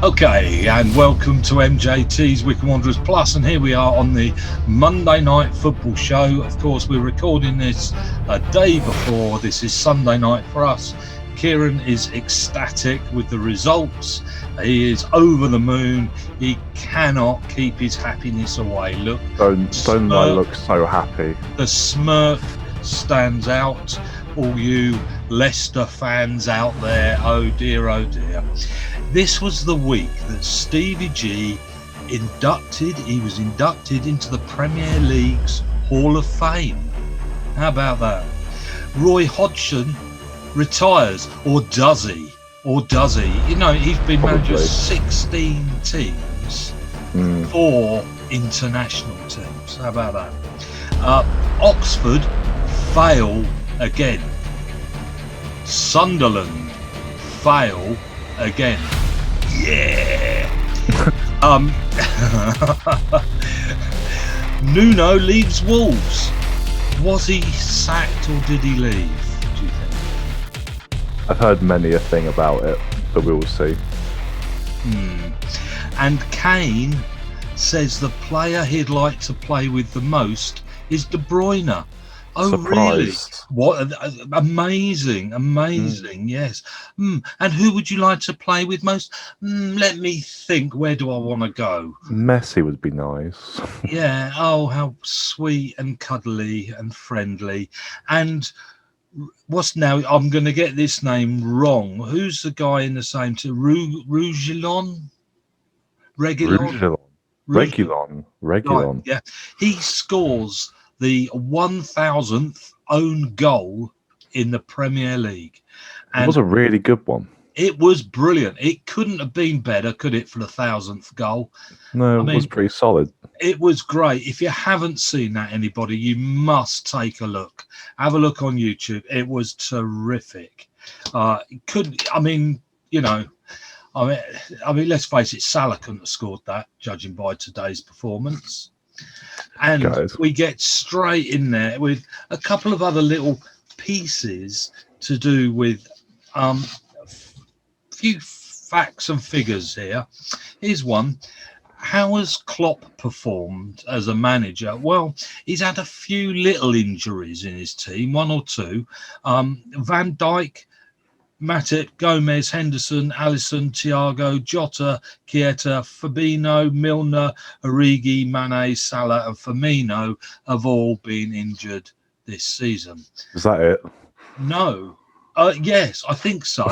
Okay, and welcome to MJT's Wycombe Wanderers Plus, and here we are on the Monday Night Football Show. Of course, we're recording this a day before. This is Sunday night for us. Kieran is ecstatic with the results. He is over the moon. He cannot keep his happiness away. Look, don't I look so happy? The smirk stands out. All you Leicester fans out there, oh dear, oh dear. This was the week that Stevie G was inducted into the Premier League's Hall of Fame. How about that? Roy Hodgson retires, or does he? You know, he's been manager of 16 teams, 4 international teams. How about that? Oxford fail again. Sunderland fail again. Yeah. Nuno leaves Wolves. Was he sacked or did he leave, do you think? I've heard many a thing about it, but we will see. And Kane says the player he'd like to play with the most is De Bruyne. Oh, Surprised. Really? What amazing, yes. And who would you like to play with most? Let me think. Where do I want to go? Messi would be nice. Yeah. Oh, how sweet and cuddly and friendly. And what's now? I'm going to get this name wrong. Who's the guy in the same team? Reguilon. Reguilon. Yeah. He scores the 1000th own goal in the Premier League. And it was a really good one. It was brilliant. It couldn't have been better, could it, for the 1000th goal? No, it was pretty solid. It was great. If you haven't seen that, anybody, you must take a look. Have a look on YouTube. It was terrific. Let's face it, Salah couldn't have scored that, judging by today's performance. And we get straight in there with a couple of other little pieces to do with a few facts and figures here. Here's one. How has Klopp performed as a manager? Well, he's had a few little injuries in his team, 1 or 2. Van Dijk, Matip, Gomez, Henderson, Alisson, Thiago, Jota, Keita, Fabinho, Milner, Origi, Mane, Salah and Firmino have all been injured this season. Is that it? No. Yes, I think so.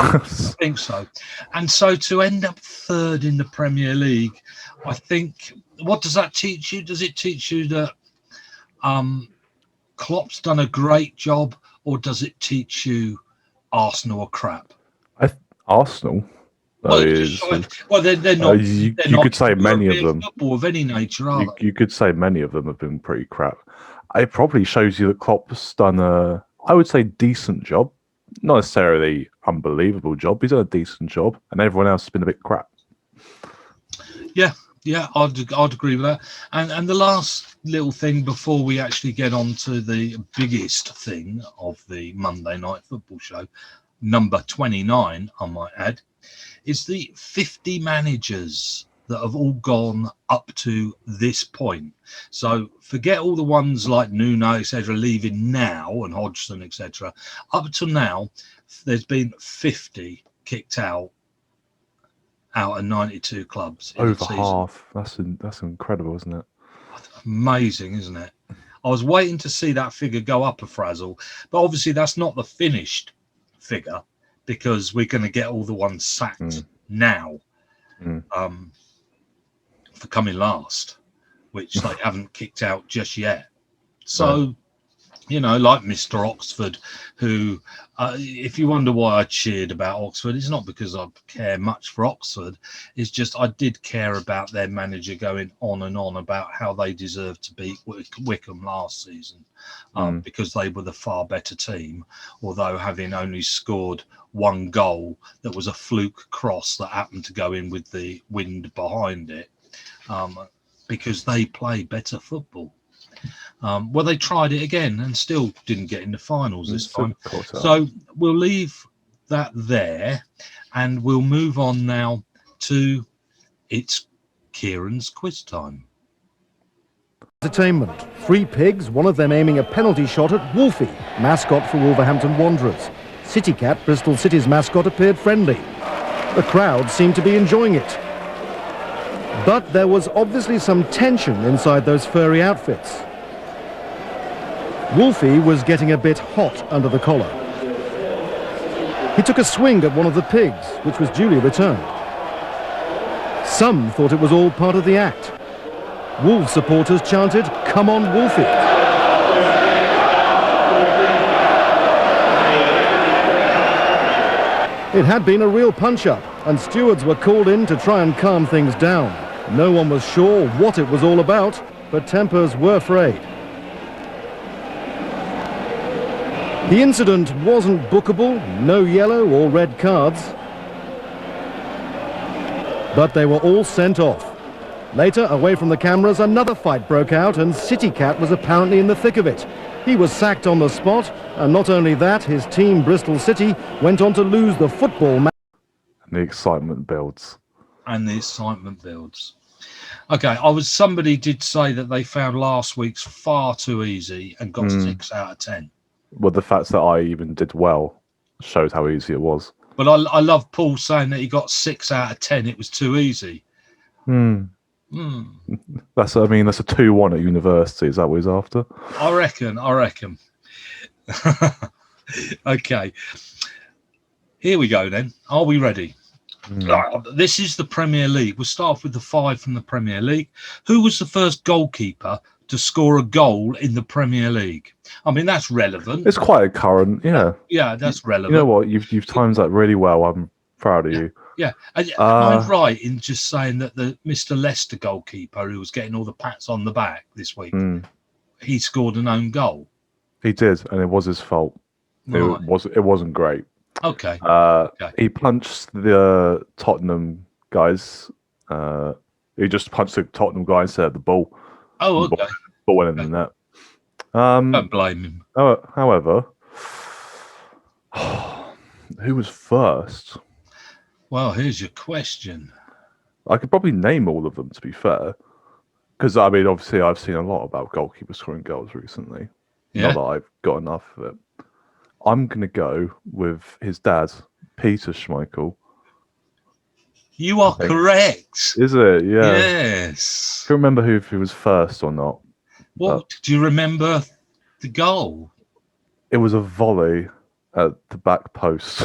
And so to end up 3rd in the Premier League, I think, what does that teach you? Does it teach you that Klopp's done a great job, or does it teach you Arsenal are crap? Arsenal? They're not. You could say many of them. Football of any nature, are they? You could say many of them have been pretty crap. It probably shows you that Klopp's done I would say, decent job. Not necessarily unbelievable job. He's done a decent job, and everyone else has been a bit crap. Yeah, I'd agree with that. And the last little thing before we actually get on to the biggest thing of the Monday Night Football Show, number 29, I might add, is the 50 managers that have all gone up to this point. So forget all the ones like Nuno, etc., leaving now, and Hodgson, etc. Up to now, there's been 50 kicked out of 92 clubs. Over half. That's incredible, isn't it? Amazing, isn't it? I was waiting to see that figure go up a frazzle, but obviously that's not the finished figure, because we're going to get all the ones sacked now for coming last, which they haven't kicked out just yet. So, you know, like Mr. Oxford, who, if you wonder why I cheered about Oxford, it's not because I care much for Oxford. It's just I did care about their manager going on and on about how they deserved to beat Wycombe last season, because they were the far better team, although having only scored 1 goal that was a fluke cross that happened to go in with the wind behind it, because they play better football. Well, they tried it again and still didn't get in the finals this time. So we'll leave that there, and we'll move on now to It's Kieran's quiz time. Entertainment. 3 pigs, one of them aiming a penalty shot at Wolfie, mascot for Wolverhampton Wanderers. City Cat, Bristol City's mascot, appeared friendly. The crowd seemed to be enjoying it. But there was obviously some tension inside those furry outfits. Wolfie was getting a bit hot under the collar. He took a swing at one of the pigs, which was duly returned. Some thought it was all part of the act. Wolves supporters chanted, "Come on, Wolfie." It had been a real punch-up, and stewards were called in to try and calm things down. No one was sure what it was all about, but tempers were frayed. The incident wasn't bookable, no yellow or red cards, but they were all sent off. Later, away from the cameras, another fight broke out, and City Cat was apparently in the thick of it. He was sacked on the spot, and not only that, his team, Bristol City, went on to lose the football match. And the excitement builds. Okay, somebody did say that they found last week's far too easy and got 6 out of 10. Well, the fact that I even did well shows how easy it was. But I love Paul saying that he got 6 out of 10. It was too easy. That's a 2-1 at university. Is that what he's after? I reckon. Okay. Here we go then. Are we ready? This is the Premier League. We'll start off with the 5 from the Premier League. Who was the first goalkeeper to score a goal in the Premier League? I mean, that's relevant. It's quite a current, yeah. Yeah, that's relevant. You know what? You've timed that really well. I'm proud of you. Yeah. Am I right in just saying that the Mr. Leicester goalkeeper who was getting all the pats on the back this week, he scored an own goal? He did, and it was his fault. Right. It wasn't great. Okay. He punched the Tottenham guys. He just punched the Tottenham guy instead of the ball. Oh, okay. Ball went in the net. Don't blame him. However, who was first? Well, here's your question. I could probably name all of them, to be fair. Because, obviously, I've seen a lot about goalkeepers scoring goals recently. Yeah. Not that I've got enough of it. I'm going to go with his dad, Peter Schmeichel. You are correct. Is it? Yeah. Yes. I can't remember if he was first or not. Do you remember the goal? It was a volley at the back post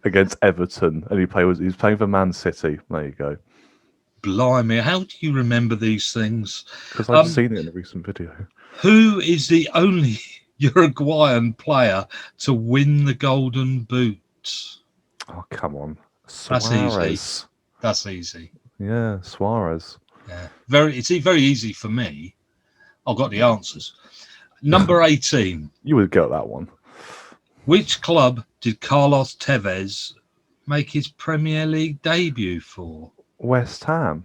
against Everton, and he was playing for Man City. There you go. Blimey, how do you remember these things? Because I've seen it in a recent video. Who is the only Uruguayan player to win the Golden Boot? Oh, come on. Suarez. That's easy. Yeah, Suarez. Yeah. It's very easy for me. I've got the answers. Number 18. You would get that one. Which club did Carlos Tevez make his Premier League debut for? West Ham.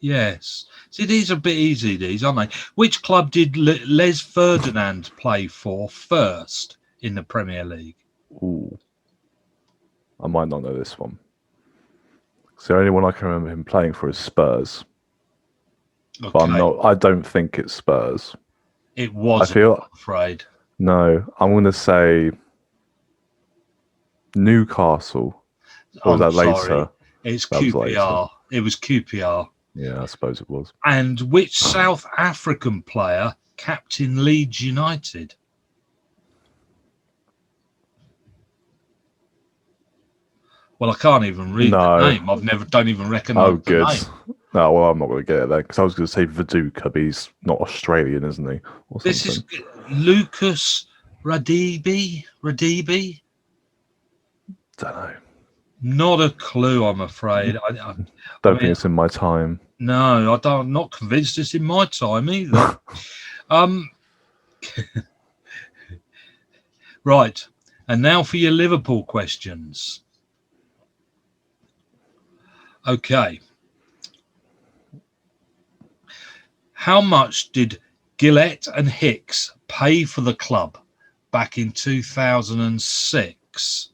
Yes. See, these are a bit easy, these, aren't they? Which club did Les Ferdinand play for first in the Premier League? Ooh. I might not know this one. So the only one I can remember him playing for is Spurs. Okay. But I don't think it's Spurs. It wasn't, I'm afraid. No, I'm going to say Newcastle. Or was that later? Sorry. It's QPR. It was QPR. Yeah, I suppose it was. And which South African player captained Leeds United? Well, I can't even read the name. Don't even recognise the name. No, well, I'm not going to get it then, because I was going to say Viduka, but he's not Australian, isn't he? This is Lucas Radibi? Don't know. Not a clue, I'm afraid. I don't think it's in my time. No, I'm not convinced it's in my time either. Right, and now for your Liverpool questions. Okay. How much did Gillett and Hicks pay for the club back in 2006?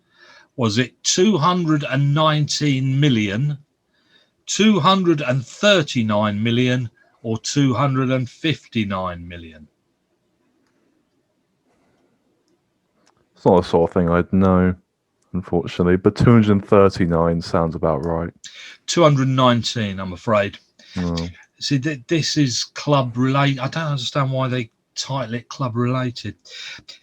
Was it 219 million, 239 million or 259 million? It's not the sort of thing I'd know, unfortunately, but 239 sounds about right. 219, I'm afraid. Oh. See, this is club related. I don't understand why they title it club related.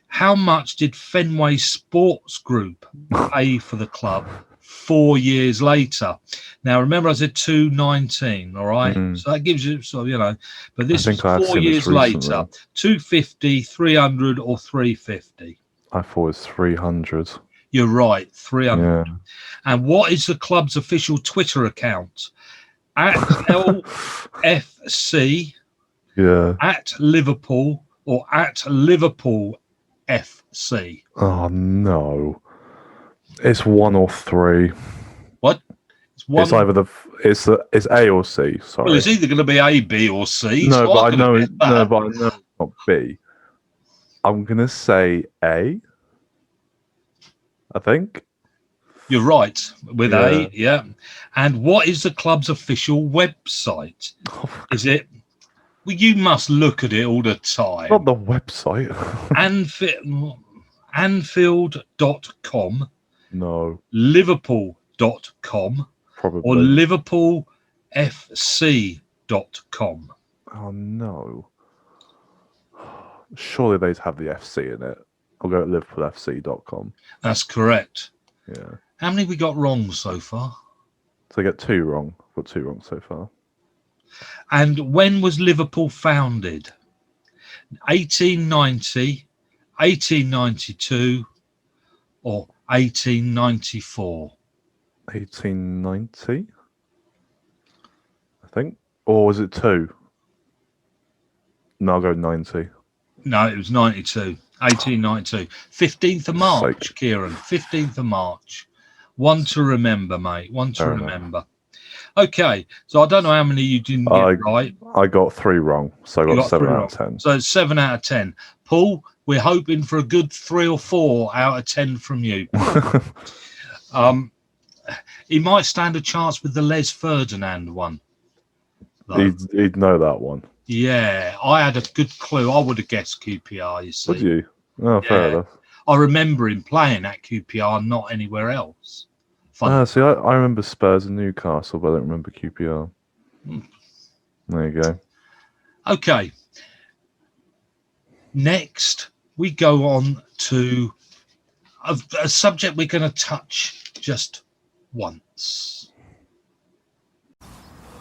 How much did Fenway Sports Group pay for the club 4 years later? Now, remember, I said 219, all right? So that gives you, so you know, but this is 4 years later. 250, 300, or 350? I thought it was 300. You're right, 300. Yeah. And what is the club's official Twitter account? At LFC, at Liverpool, or at Liverpool FC? Oh no, it's 1 or 3. What? It's either it's A or C. Sorry. Well, it's either going to be A, B, or C. No, so but I know. No, but I know it's not B. I'm gonna say A. I think. You're right with A, yeah. And what is the club's official website? Is it? Well, you must look at it all the time. Not the website. Anfield.com. No. Liverpool.com. Probably. Or LiverpoolFC.com. Oh no. Surely they'd have the FC in it. I'll go at LiverpoolFC.com. That's correct. Yeah. How many we got wrong so far? So I get 2 wrong. I've got 2 wrong so far. And when was Liverpool founded? 1890, 1892, or 1894? 1890, I think. Or was it 2? No, I'll go 90. No, it was 92. 1892. 15th of March, Kieran. 15th of March. One to remember, mate. One to remember. Okay, so I don't know how many you didn't get right. I got 3 wrong, so I got 7 out of 10. So it's 7 out of 10. Paul, we're hoping for a good 3 or 4 out of 10 from you. He might stand a chance with the Les Ferdinand one. He'd know that one. Yeah, I had a good clue. I would have guessed QPR, you see. Would you? Oh, fair enough. I remember him playing at QPR, not anywhere else. See, I remember Spurs and Newcastle, but I don't remember QPR. There you go. Okay. Next, we go on to a subject we're going to touch just once.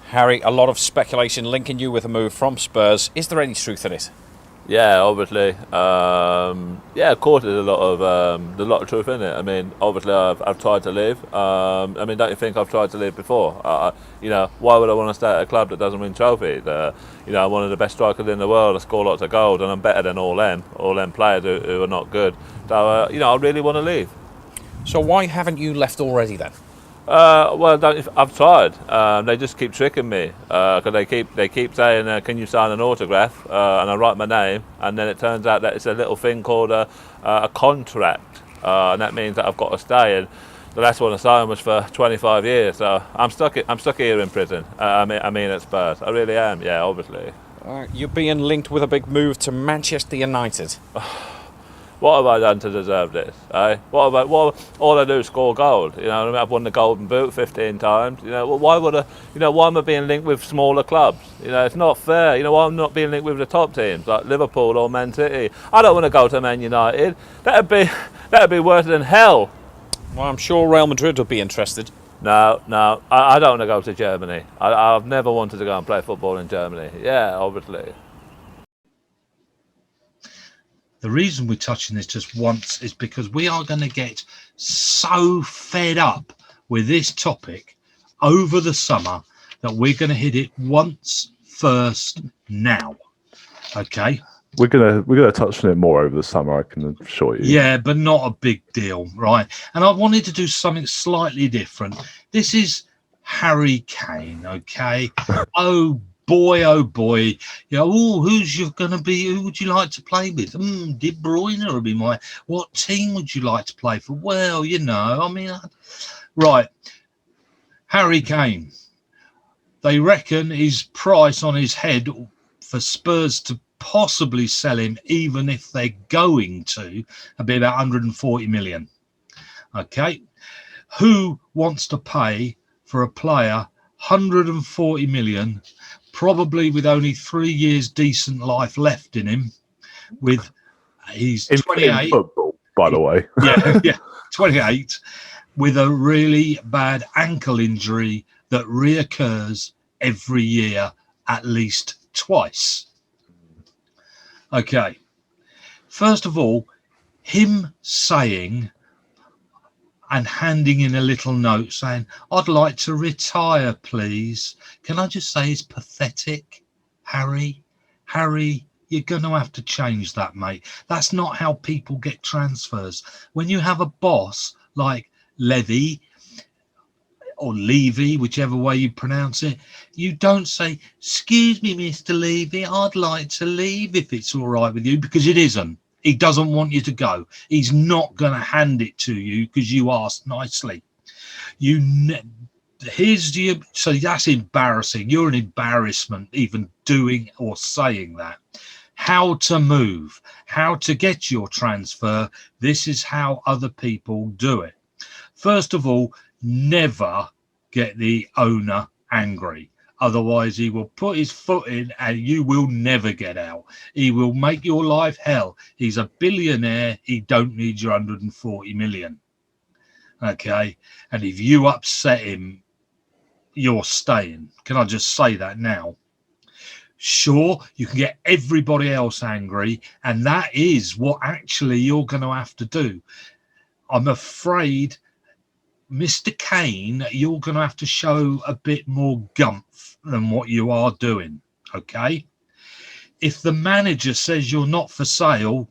Harry, a lot of speculation linking you with a move from Spurs. Is there any truth in it? Yeah, obviously. Of course, there's a lot of truth in it. I mean, obviously, I've tried to leave. I mean, don't you think I've tried to leave before? Why would I want to stay at a club that doesn't win trophies? I'm one of the best strikers in the world. I score lots of goals, and I'm better than all them players who are not good. So, I really want to leave. So why haven't you left already then? I've tried. They just keep tricking me because they keep saying, "Can you sign an autograph?" And I write my name, and then it turns out that it's a little thing called a contract, and that means that I've got to stay. And the last one I signed was for 25 years, so I'm stuck here in prison. I mean at Spurs. I really am. Yeah, obviously. You're being linked with a big move to Manchester United. What have I done to deserve this? All I do is score gold. I've won the Golden Boot 15 times. Why am I being linked with smaller clubs? It's not fair. Why I'm not being linked with the top teams like Liverpool or Man City. I don't want to go to Man United. That'd be worse than hell. Well, I'm sure Real Madrid would be interested. No, I don't want to go to Germany. I've never wanted to go and play football in Germany. Yeah, obviously. The reason we're touching this just once is because we are going to get so fed up with this topic over the summer that we're going to hit it once, first, now. Okay? We're gonna touch on it more over the summer, I can assure you. Yeah, but not a big deal, right? And I wanted to do something slightly different. This is Harry Kane, okay? Oh boy, who's you going to be? Who would you like to play with? De Bruyne would be what team would you like to play for? Well, right. Harry Kane, They reckon his price on his head for Spurs to possibly sell him, even if they're going to, would be about 140 million. Okay. Who wants to pay for a player 140 million, probably with only 3 years decent life left in him, with he's In 28 football, by the way. yeah 28, with a really bad ankle injury that reoccurs every year at least twice. Okay, first of all, him saying and handing in a little note saying, I'd like to retire, please. Can I just say it's pathetic, Harry? Harry, you're going to have to change that, mate. That's not how people get transfers. When you have a boss like Levy or Levy, whichever way you pronounce it, you don't say, excuse me, Mr. Levy, I'd like to leave if it's all right with you, because it isn't. He doesn't want you to go. He's not going to hand it to you because you asked nicely. So that's embarrassing. You're an embarrassment even doing or saying that. How to move, how to get your transfer. This is how other people do it. First of all, never get the owner angry. Otherwise, he will put his foot in and you will never get out. He will make your life hell. He's a billionaire. He don't need your 140 million. Okay. And if you upset him, you're staying. Can I just say that now? Sure, you can get everybody else angry. And that is what actually you're going to have to do. I'm afraid, Mr. Kane, you're going to have to show a bit more gumph than what you are doing, okay? If the manager says you're not for sale,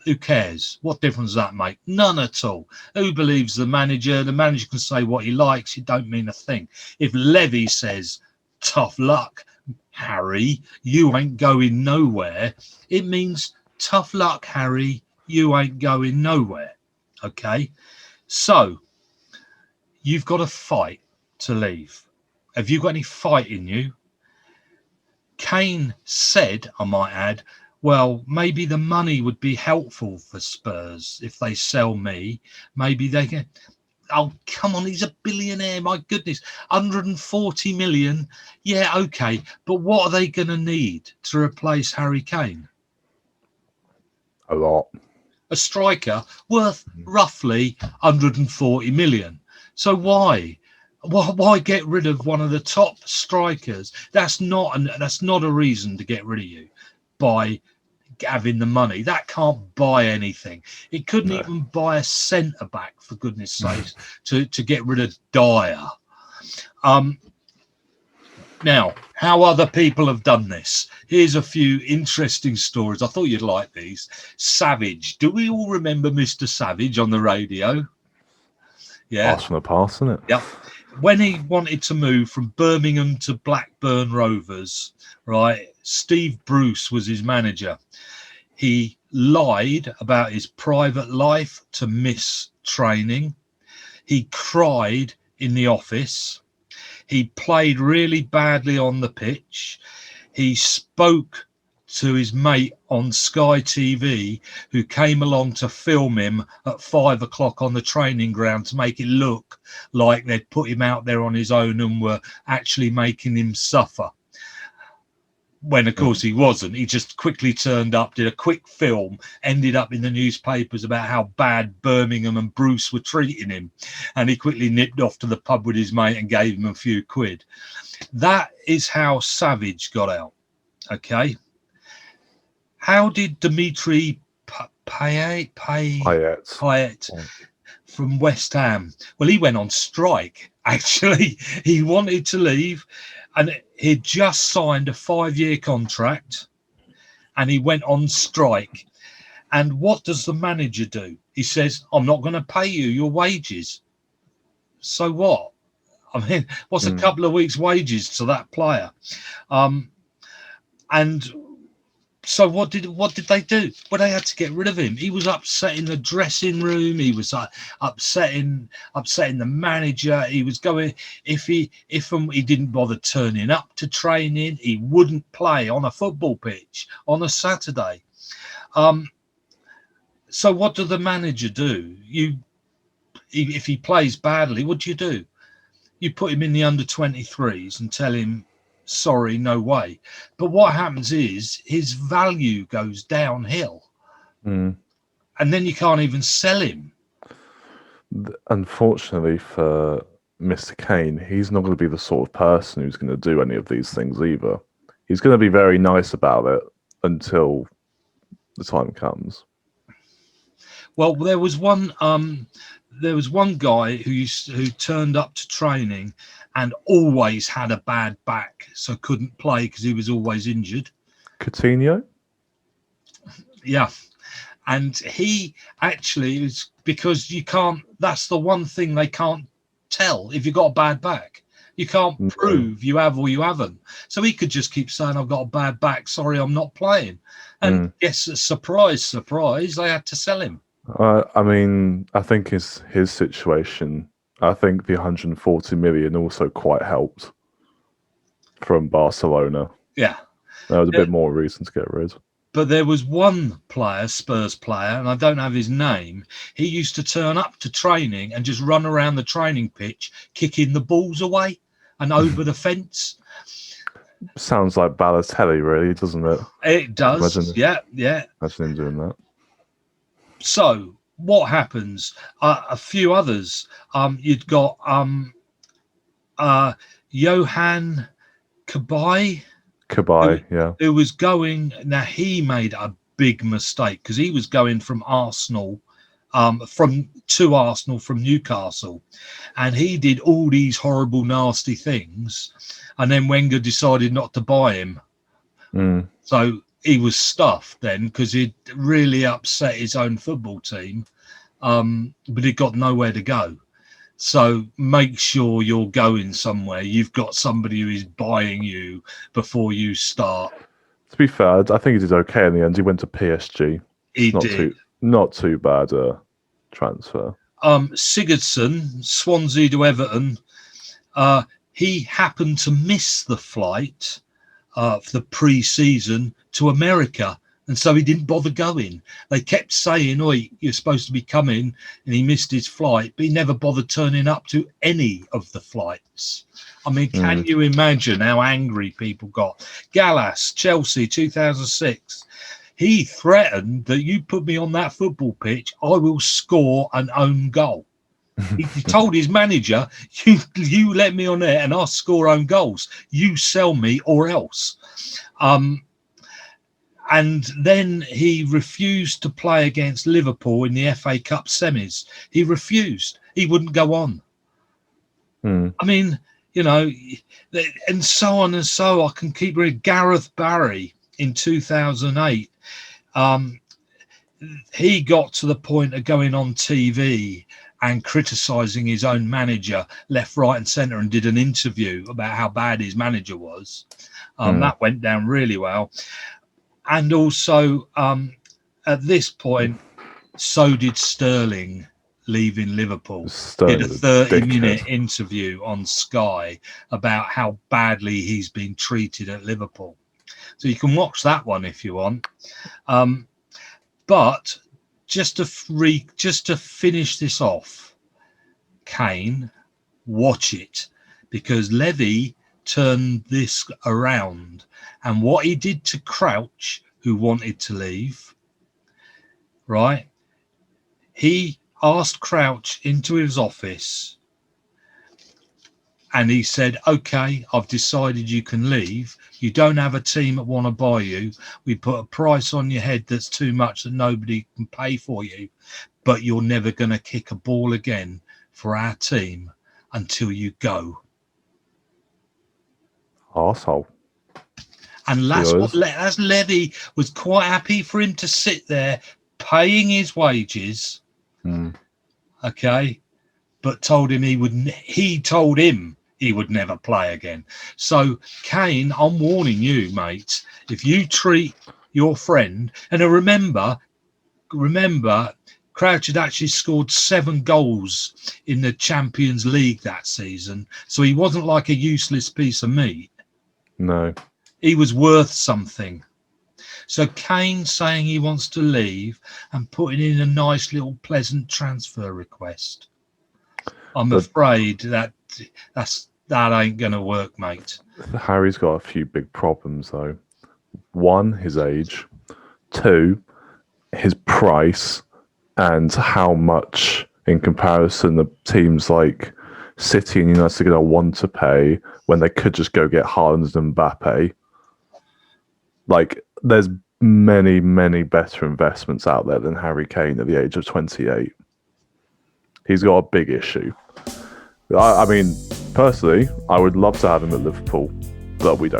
who cares? What difference does that make? None at all. Who believes the manager? The manager can say what he likes. It don't mean a thing. If Levy says, tough luck, Harry, you ain't going nowhere, it means tough luck, Harry, you ain't going nowhere, okay? So, you've got to fight to leave. Have you got any fight in you? Kane said, I might add, well, maybe the money would be helpful for Spurs if they sell me. Maybe they can. Oh, come on, he's a billionaire. My goodness, 140 million. Yeah, okay. But what are they going to need to replace Harry Kane? A lot. A striker worth roughly 140 million. So why get rid of one of the top strikers? That's not a reason to get rid of you by having the money. That can't buy anything. It couldn't even buy a centre back, for goodness sakes, to get rid of Dyer. Now, how other people have done this. Here's a few interesting stories. I thought you'd like these. Savage. Do we all remember Mr. Savage on the radio? Yeah. Pass from the past, isn't it? Yep. When he wanted to move from Birmingham to Blackburn Rovers, right, Steve Bruce was his manager. He lied about his private life to miss training. He cried in the office. He played really badly on the pitch. He spoke to his mate on Sky TV, who came along to film him at 5 o'clock on the training ground to make it look like they'd put him out there on his own and were actually making him suffer. When, of course, he wasn't. He just quickly turned up, did a quick film, ended up in the newspapers about how bad Birmingham and Bruce were treating him. And he quickly nipped off to the pub with his mate and gave him a few quid. That is how Savage got out. Okay. How did Dimitri Payet from West Ham? Well, he went on strike, actually. He wanted to leave, and he'd just signed a 5-year contract, and he went on strike. And what does the manager do? He says, I'm not going to pay you your wages. So what? I mean, what's a couple of weeks' wages to that player? And So what did they do? Well, they had to get rid of him. He was upsetting the dressing room. He was upsetting the manager. He was going if he didn't bother turning up to training, he wouldn't play on a football pitch on a Saturday. So what does the manager do? If he plays badly, what do? You put him in the under-23s and tell him, sorry, no way. But what happens is his value goes downhill. And then you can't even sell him. Unfortunately for Mr. Kane, he's not going to be the sort of person who's going to do any of these things either. He's going to be very nice about it until the time comes. Well, there was one guy who turned up to training and always had a bad back, so couldn't play because he was always injured. Coutinho? Yeah. And he actually is, because you can't, that's the one thing they can't tell if you've got a bad back. You can't prove you have or you haven't. So he could just keep saying, I've got a bad back, sorry, I'm not playing. And yes, surprise, they had to sell him. I mean, I think his situation, I think the 140 million also quite helped from Barcelona. Yeah. That was a bit more reason to get rid. But there was one player, Spurs player, and I don't have his name. He used to turn up to training and just run around the training pitch, kicking the balls away and over the fence. Sounds like Balotelli, really, doesn't it? It does. Imagine, yeah. Imagine him doing that. So what happens? A few others. You'd got Johan Cabai, who was going. Now he made a big mistake because he was going from Arsenal, from Newcastle, and he did all these horrible, nasty things, and then Wenger decided not to buy him. So he was stuffed then because he'd really upset his own football team, but he'd got nowhere to go. So make sure you're going somewhere. You've got somebody who is buying you before you start. To be fair, I think he did okay in the end. He went to PSG. He did. Not too bad a transfer. Sigurdsson, Swansea to Everton, he happened to miss the flight for the pre-season to America, and so he didn't bother going. They kept saying, you're supposed to be coming, and he missed his flight, but he never bothered turning up to any of the flights. I mean, can you imagine how angry people got? Gallas, Chelsea, 2006. He threatened that you put me on that football pitch, I will score an own goal. He told his manager, you let me on there and I'll score own goals. You sell me or else. And then he refused to play against Liverpool in the FA Cup semis. He refused. He wouldn't go on. I mean, and so on and so. I can keep reading. Gareth Barry in 2008. He got to the point of going on TV and criticising his own manager left, right and centre, and did an interview about how bad his manager was. That went down really well. And also, at this point, so did Sterling leaving Liverpool. Did a 30-minute interview on Sky about how badly he's been treated at Liverpool. So you can watch that one if you want. But just to finish this off, Kane, watch it, because Levy turned this around, and what he did to Crouch, who wanted to leave, right? He asked Crouch into his office and he said, okay, I've decided you can leave. You don't have a team that want to buy you. We put a price on your head that's too much that nobody can pay for you, but you're never going to kick a ball again for our team until you go. Arsehole. And that's Levy was quite happy for him to sit there paying his wages. Okay. But told him he told him he would never play again. So Kane, I'm warning you, mate, if you treat your friend. And I remember, Crouch had actually scored 7 goals in the Champions League that season. So he wasn't like a useless piece of meat. No. He was worth something. So Kane saying he wants to leave and putting in a nice little pleasant transfer request. I'm afraid that ain't going to work, mate. Harry's got a few big problems, though. 1, his age. 2, his price and how much, in comparison, the teams like City and United are going to want to pay when they could just go get Haaland and Mbappe. Like, there's many, many better investments out there than Harry Kane at the age of 28. He's got a big issue. I mean, personally, I would love to have him at Liverpool, but we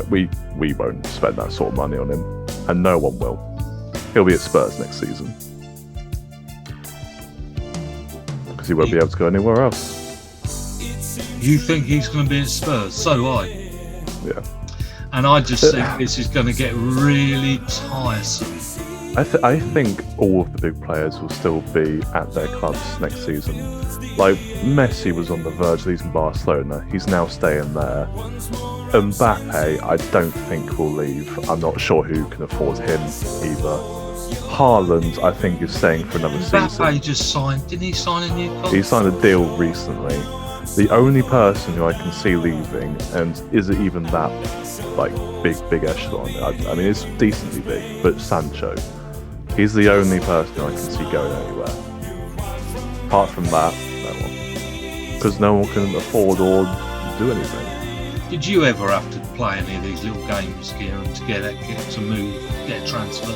won't spend that sort of money on him, and no one will. He'll be at Spurs next season because he won't be able to go anywhere else. You think he's going to be at Spurs? So do I. Yeah. And I just think this is going to get really tiresome. I think all of the big players will still be at their clubs next season. Like, Messi was on the verge of leaving Barcelona. He's now staying there. Mbappe, I don't think will leave. I'm not sure who can afford him either. Haaland, I think, is staying for another season. Mbappe just signed. Didn't he sign a new contract? He signed a deal recently. The only person who I can see leaving, and is it even that like big echelon? I mean, it's decently big, but Sancho. He's the only person I can see going anywhere. Apart from that, no one. Because no one can afford or do anything. Did you ever have to play any of these little games, Kieran, to get to move, get a transfer?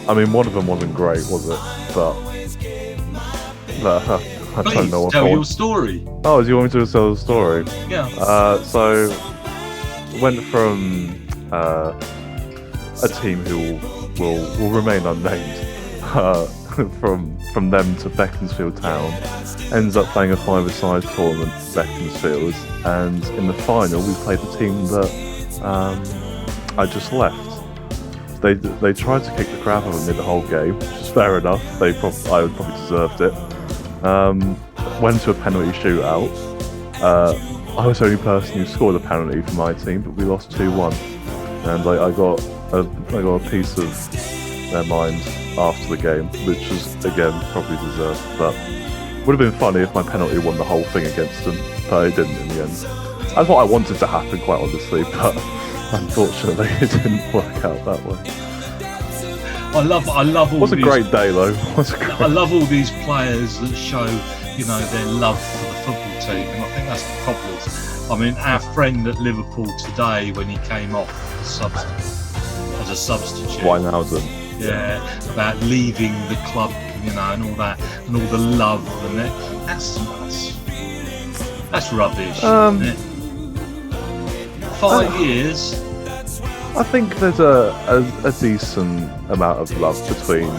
I mean, one of them wasn't great, was it? But I don't know what. Tell your story. Oh, do you want me to tell the story? Yeah. So went from a team who will remain unnamed from them to Beaconsfield Town. Ends up playing a 5-a-side tournament for Beaconsfield, and in the final we played the team that I just left. They tried to kick the crap out of me the whole game, which is fair enough. I probably deserved it. Went to a penalty shootout. I was the only person who scored a penalty for my team, but we lost 2-1, and I got a piece of their mind after the game, which was again probably deserved. But would have been funny if my penalty won the whole thing against them, but it didn't in the end. That's what I wanted to happen, quite honestly, but unfortunately it didn't work out that way. I love all. It was a great day though. I love all these players that show, their love for the football team, and I think that's the problem. I mean, our friend at Liverpool today, when he came off as a substitute, Wijnaldum. Yeah, about leaving the club, and all that, and all the love, and that's rubbish, isn't it? 5 years. I think there's a decent amount of love between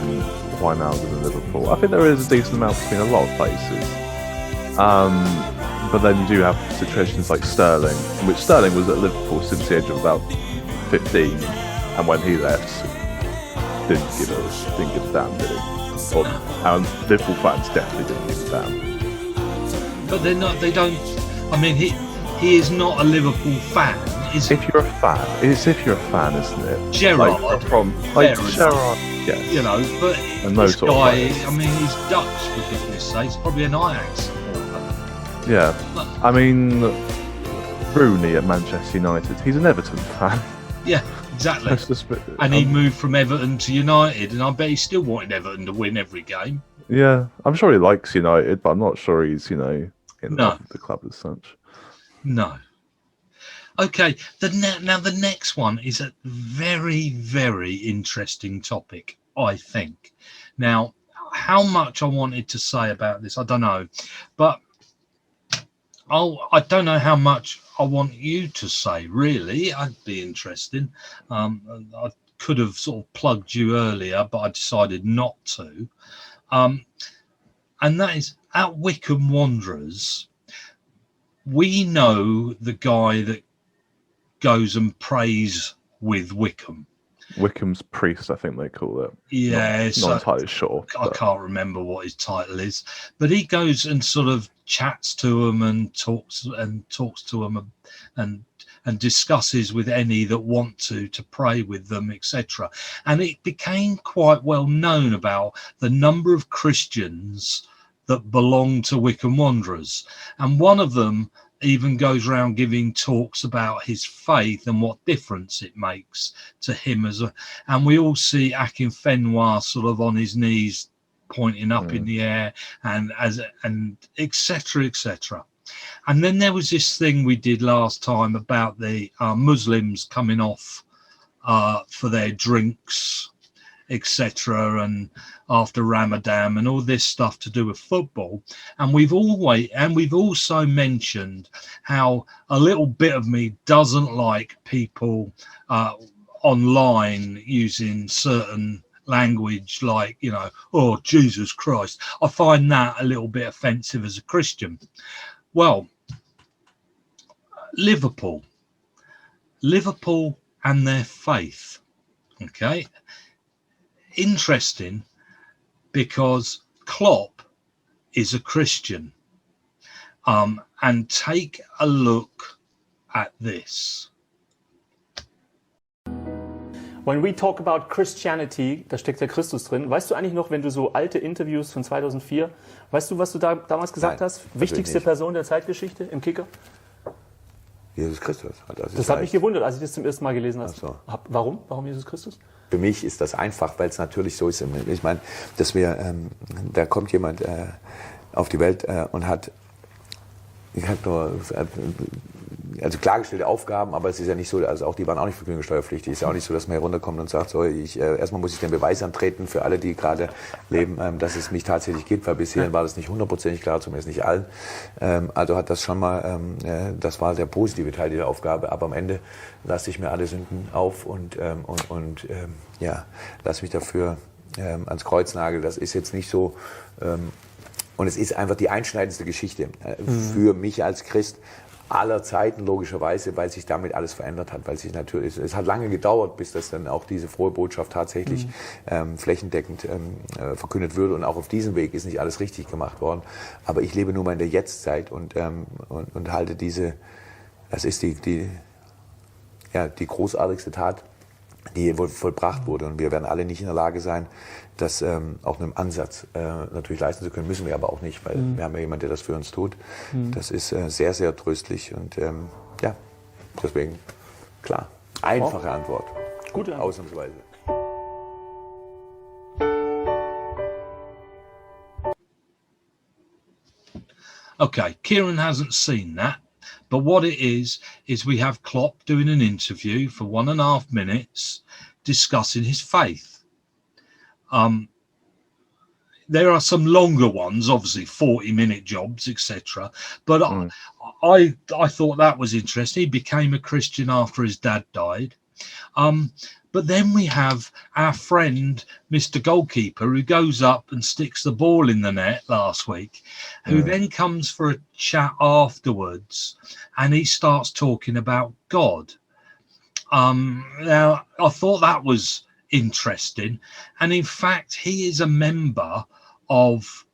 Wijnaldum and Liverpool. I think there is a decent amount between a lot of places. But then you do have situations like Sterling, in which Sterling was at Liverpool since the age of about 15, and when he left, didn't give a damn, did he? And Liverpool fans definitely didn't give a damn. But they're not. They don't. I mean, he is not a Liverpool fan. If you're a fan, isn't it? Gerrard, Gerrard, yes. But and this sort guy, of I mean, he's Dutch for goodness sake. He's probably an Ajax. Yeah, I mean, Rooney at Manchester United, he's an Everton fan. Yeah, exactly. And he moved from Everton to United, and I bet he still wanted Everton to win every game. Yeah, I'm sure he likes United, but I'm not sure he's, in love with the club as such. No. Okay, now the next one is a very, very interesting topic, I think. Now, how much I wanted to say about this, I don't know. But I don't know how much I want you to say, really. I'd be interested. I could have sort of plugged you earlier, but I decided not to. And that is, at Wycombe Wanderers, we know the guy that goes and prays with Wycombe. Wickham's priest, I think they call it. Yeah, not entirely sure. I can't remember what his title is, but he goes and sort of chats to them and talks to them and discusses with any that want to pray with them, etc. And it became quite well known about the number of Christians that belong to Wycombe Wanderers, and one of them even goes around giving talks about his faith and what difference it makes to him and we all see Akinfenwa sort of on his knees pointing up in the air and etc. And then there was this thing we did last time about the Muslims coming off for their drinks, etc., and after Ramadan and all this stuff to do with football. And we've also mentioned how a little bit of me doesn't like people online using certain language like, oh, Jesus Christ. I find that a little bit offensive as a Christian. Well, Liverpool and their faith. Okay. Interesting, because Klopp is a Christian. And take a look at this. When we talk about Christianity, da steckt der Christus drin. Weißt du eigentlich noch, wenn du so alte Interviews von 2004, weißt du, was du da damals gesagt hast? Wichtigste Person der Zeitgeschichte im Kicker? Jesus Christus. Das hat mich gewundert, als ich das zum ersten Mal gelesen habe. So. Warum? Warum Jesus Christus? Für mich ist das einfach, weil es natürlich so ist. Ich meine, dass da kommt jemand auf die Welt und hat nur also klargestellte Aufgaben, aber es ist ja nicht so, also auch die waren auch nicht vergnügungssteuerpflichtig. Es ist ja auch nicht so, dass man herunterkommt und sagt, so, erstmal muss ich den Beweis antreten für alle, die gerade leben, dass es mich tatsächlich gibt, weil bisher war das nicht hundertprozentig klar, zumindest nicht allen. Also hat das schon mal, das war der positive Teil dieser Aufgabe, aber am Ende lasse ich mir alle Sünden auf und lasse mich dafür ans Kreuz nageln. Das ist jetzt nicht so, und es ist einfach die einschneidendste Geschichte für mich als Christ aller Zeiten, logischerweise, weil sich damit alles verändert hat, weil sich natürlich, es hat lange gedauert, bis das dann auch diese frohe Botschaft tatsächlich flächendeckend verkündet würde, und auch auf diesem Weg ist nicht alles richtig gemacht worden, aber ich lebe nur mal in der Jetztzeit und halte das ist die großartigste Tat, die vollbracht wurde, und wir werden alle nicht in der Lage sein, das auch mit einem Ansatz natürlich leisten zu können, müssen wir aber auch nicht, weil wir haben ja jemanden, der das für uns tut. Das ist sehr, sehr tröstlich und deswegen, klar, einfache Antwort. Gute Antwort. Ausnahmsweise. Okay, Kieran hasn't seen that, but what it is we have Klopp doing an interview for 1.5 minutes discussing his faith. There are some longer ones, obviously 40-minute jobs, etc. But I thought that was interesting. He became a Christian after his dad died. But then we have our friend, Mr. Goalkeeper, who goes up and sticks the ball in the net last week, who then comes for a chat afterwards, and he starts talking about God. Now, I thought that was interesting, and in fact he is a member of,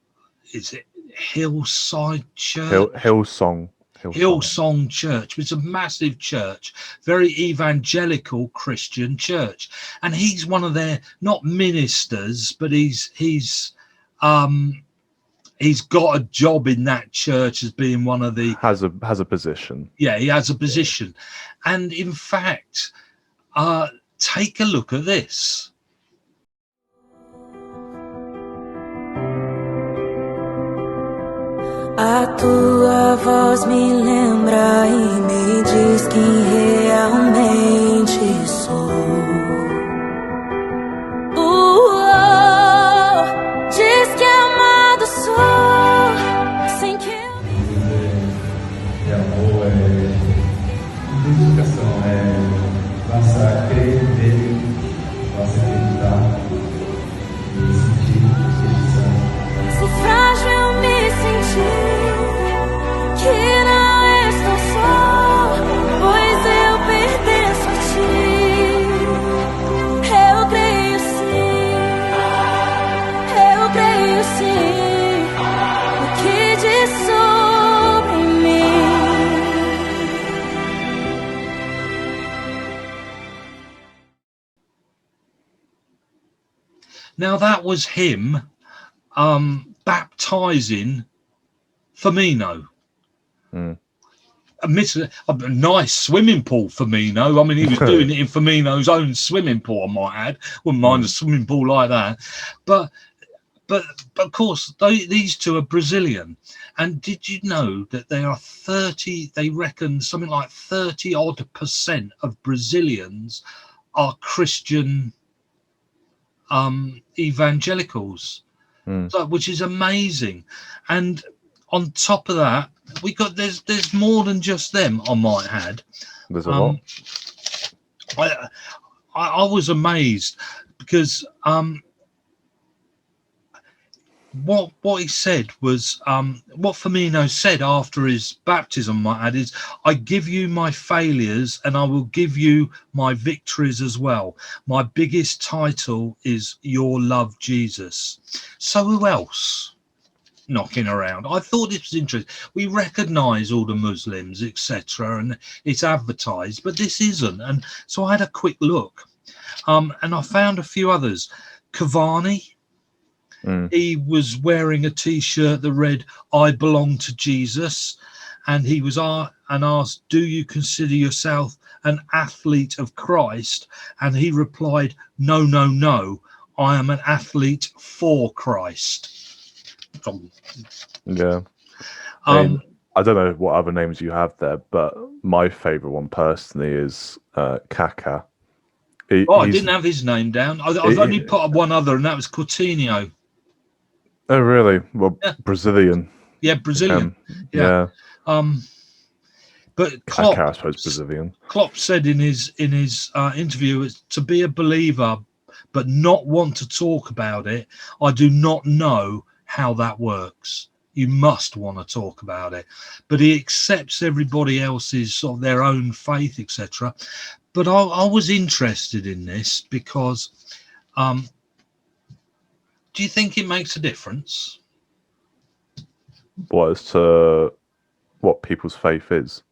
is it Hillside Church? Hillsong Church, which is a massive church, very evangelical Christian church, and he's one of their, not ministers, but he's got a job in that church as being one of the has a position. Yeah, he has a position, and in fact, take a look at this. A tua voz me lembra e me diz quem realmente sou. Diz que amado sou, sem que eu E amor identificação, basta crer nele, basta acreditar e sentir se frágil eu me senti, que não estou só, pois eu pertenço a ti. Now that was him baptizing Firmino. Admittedly, a nice swimming pool, Firmino. I mean, he was doing it in Firmino's own swimming pool, I might add. Wouldn't mind a swimming pool like that. But of course, these two are Brazilian. And did you know that they reckon something like 30% of Brazilians are Christian evangelicals, which is amazing. And on top of that, there's more than just them, I might add. There's a lot. I was amazed because what he said was what Firmino said after his baptism, I might add, is, I give you my failures and I will give you my victories as well. My biggest title is Your Love, Jesus. So who else knocking around? I thought this was interesting. We recognise all the Muslims, etc., and it's advertised, but this isn't. And so I had a quick look, and I found a few others. Cavani, he was wearing a T-shirt that read, I belong to Jesus, and he was asked, do you consider yourself an athlete of Christ? And he replied, no, no, no, I am an athlete for Christ. Yeah. I don't know what other names you have there, but my favourite one personally is Kaká. I didn't have his name down. I've only put up one other, and that was Coutinho. Oh, really? Well, yeah. Brazilian. Yeah, Brazilian. Yeah. But Klopp, Kaká, I suppose, Brazilian. Klopp said in his interview, it's to be a believer but not want to talk about it. I do not know how that works. You must want to talk about it. But he accepts everybody else's sort of their own faith, etc. But I was interested in this because do you think it makes a difference? What as to what people's faith is?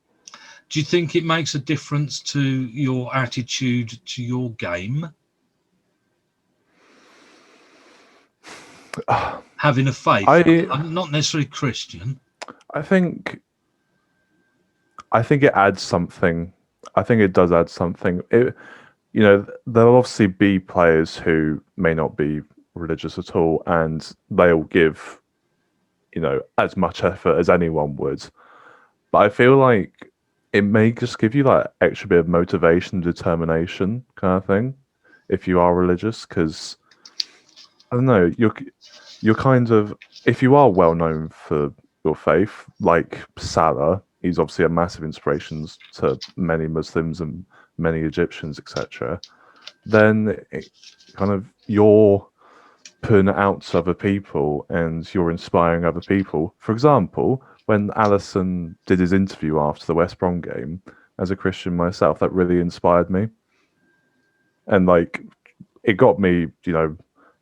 Do you think it makes a difference to your attitude to your game? Having a faith, I'm not necessarily Christian. I think it adds something. I think it does add something. There'll obviously be players who may not be religious at all, and they'll give, as much effort as anyone would. But I feel like it may just give you like extra bit of motivation, determination, kind of thing, if you are religious, because I don't know, you're kind of, if you are well known for your faith, like Salah, he's obviously a massive inspiration to many Muslims and many Egyptians, etc. Then you're putting it out to other people and you're inspiring other people. For example, when Alisson did his interview after the West Brom game, as a Christian myself, that really inspired me. And it got me,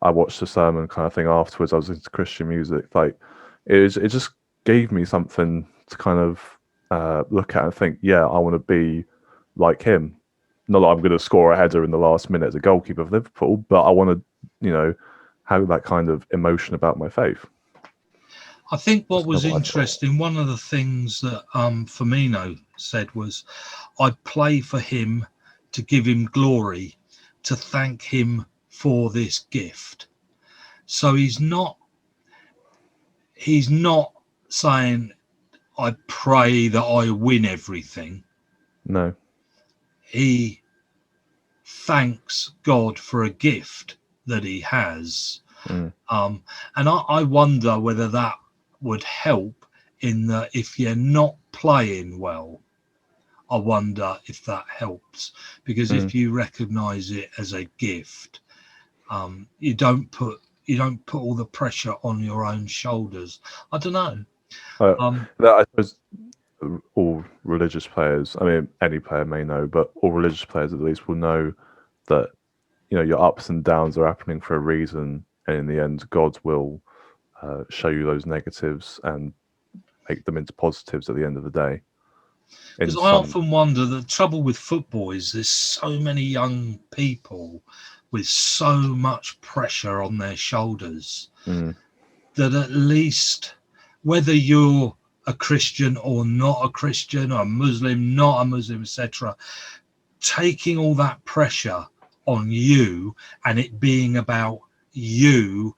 I watched the sermon kind of thing afterwards. I was into Christian music. It just gave me something to kind of look at and think, yeah, I want to be like him. Not that I'm going to score a header in the last minute as a goalkeeper of Liverpool, but I want to, have that kind of emotion about my faith. I think what was interesting, one of the things that Firmino said was, I play for him to give him glory, to thank him for this gift. So he's not saying, I pray that I win everything. No. He thanks God for a gift that he has. And I wonder whether that would help in that if you're not playing well, I wonder if that helps, because if you recognize it as a gift, you don't put all the pressure on your own shoulders. I don't know. I suppose all religious players, I mean, any player may know, but all religious players at least will know that, your ups and downs are happening for a reason. And in the end, God will show you those negatives and make them into positives at the end of the day. Because I often wonder, the trouble with football is there's so many young people with so much pressure on their shoulders Mm. that at least, whether you're a Christian or not a Christian, or a Muslim, not a Muslim, etc., taking all that pressure on you and it being about you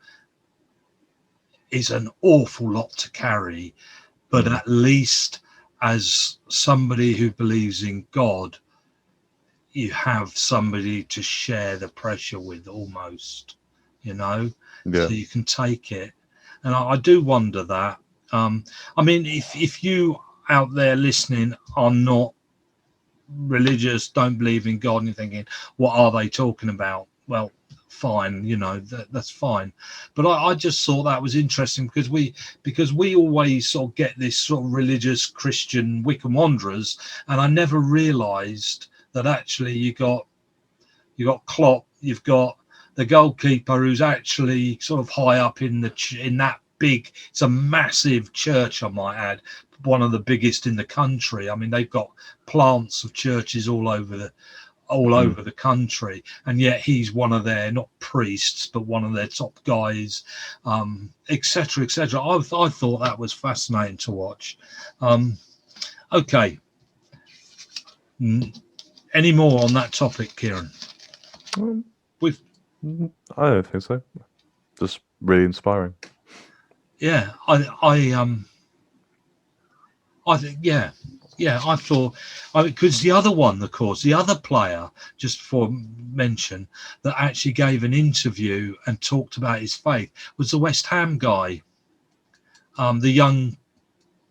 is an awful lot to carry. But at least as somebody who believes in God, you have somebody to share the pressure with, almost, you know, so you can take it. And I do wonder that. I mean, if you out there listening are not religious, don't believe in God, and you're thinking, what are they talking about? Well, fine, you know, that's fine. But I just thought that was interesting because we always sort of get this sort of religious Christian Wycombe Wanderers, and I never realised that actually you got Klopp, you've got the goalkeeper who's actually sort of high up in that big, it's a massive church, I might add, one of the biggest in the country. I mean, they've got plants of churches all over the country, and yet he's one of their, not priests, but one of their top guys, etc., etc. I thought that was fascinating to watch. Okay. Any more on that topic, Kieran? I don't think so. Just really inspiring. Yeah, I think, I thought, because the other one, of course, the other player, just for mention, that actually gave an interview and talked about his faith was the West Ham guy, the young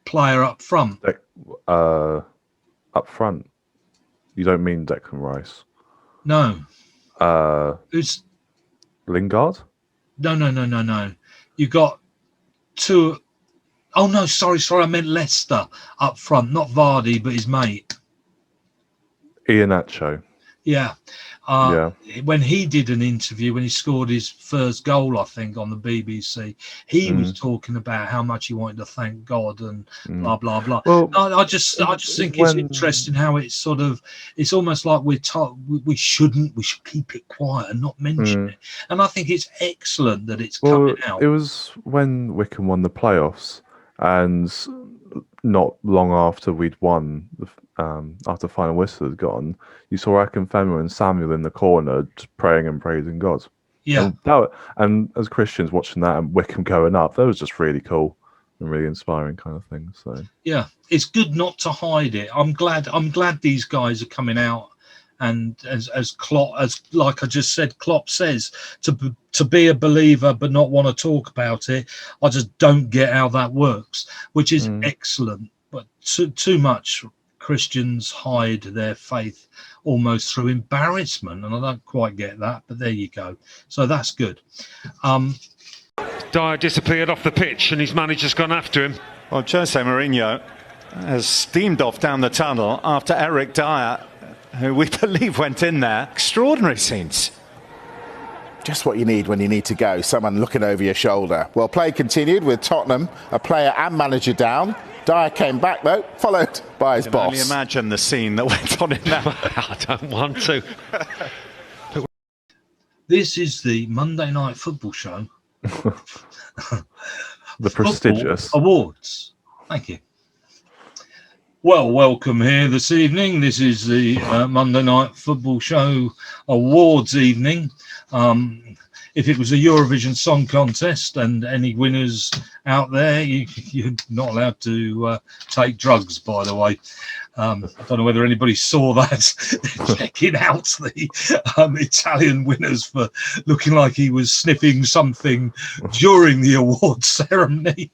player up front. Up front? You don't mean Declan Rice? No. Who's Lingard? No. You got two. Oh no, sorry. I meant Leicester up front, not Vardy, but his mate. Iheanacho. Yeah. When he did an interview, when he scored his first goal, I think, on the BBC, he was talking about how much he wanted to thank God and blah blah blah. Well, I just think it's interesting how it's sort of, it's almost like we're told we should keep it quiet and not mention it. And I think it's excellent that it's coming out. It was when Wycombe won the playoffs, and not long after we'd won, after the final whistle had gone, you saw Akinfenwa and Samuel in the corner just praying and praising God. Yeah. And as Christians watching that and Wycombe going up, that was just really cool and really inspiring kind of thing. So yeah, it's good not to hide it. I'm glad these guys are coming out. And as Klopp, like I just said, Klopp says to be a believer but not want to talk about it. I just don't get how that works, which is excellent. But too much Christians hide their faith almost through embarrassment, and I don't quite get that. But there you go. So that's good. Dyer disappeared off the pitch, and his manager's gone after him. Well, Jose Mourinho has steamed off down the tunnel after Eric Dyer, who we believe went in there. Extraordinary scenes. Just what you need when you need to go, someone looking over your shoulder. Well, play continued with Tottenham, a player and manager down. Dyer came back, though, followed by his boss. Can only imagine the scene that went on in that. I don't want to. This is the Monday Night Football Show. The prestigious awards. Thank you. Well, welcome here this evening. This is the Monday Night Football Show awards evening. If it was a Eurovision Song Contest and any winners out there, you're not allowed to take drugs, by the way. I don't know whether anybody saw that. Checking out the Italian winners for looking like he was sniffing something during the awards ceremony.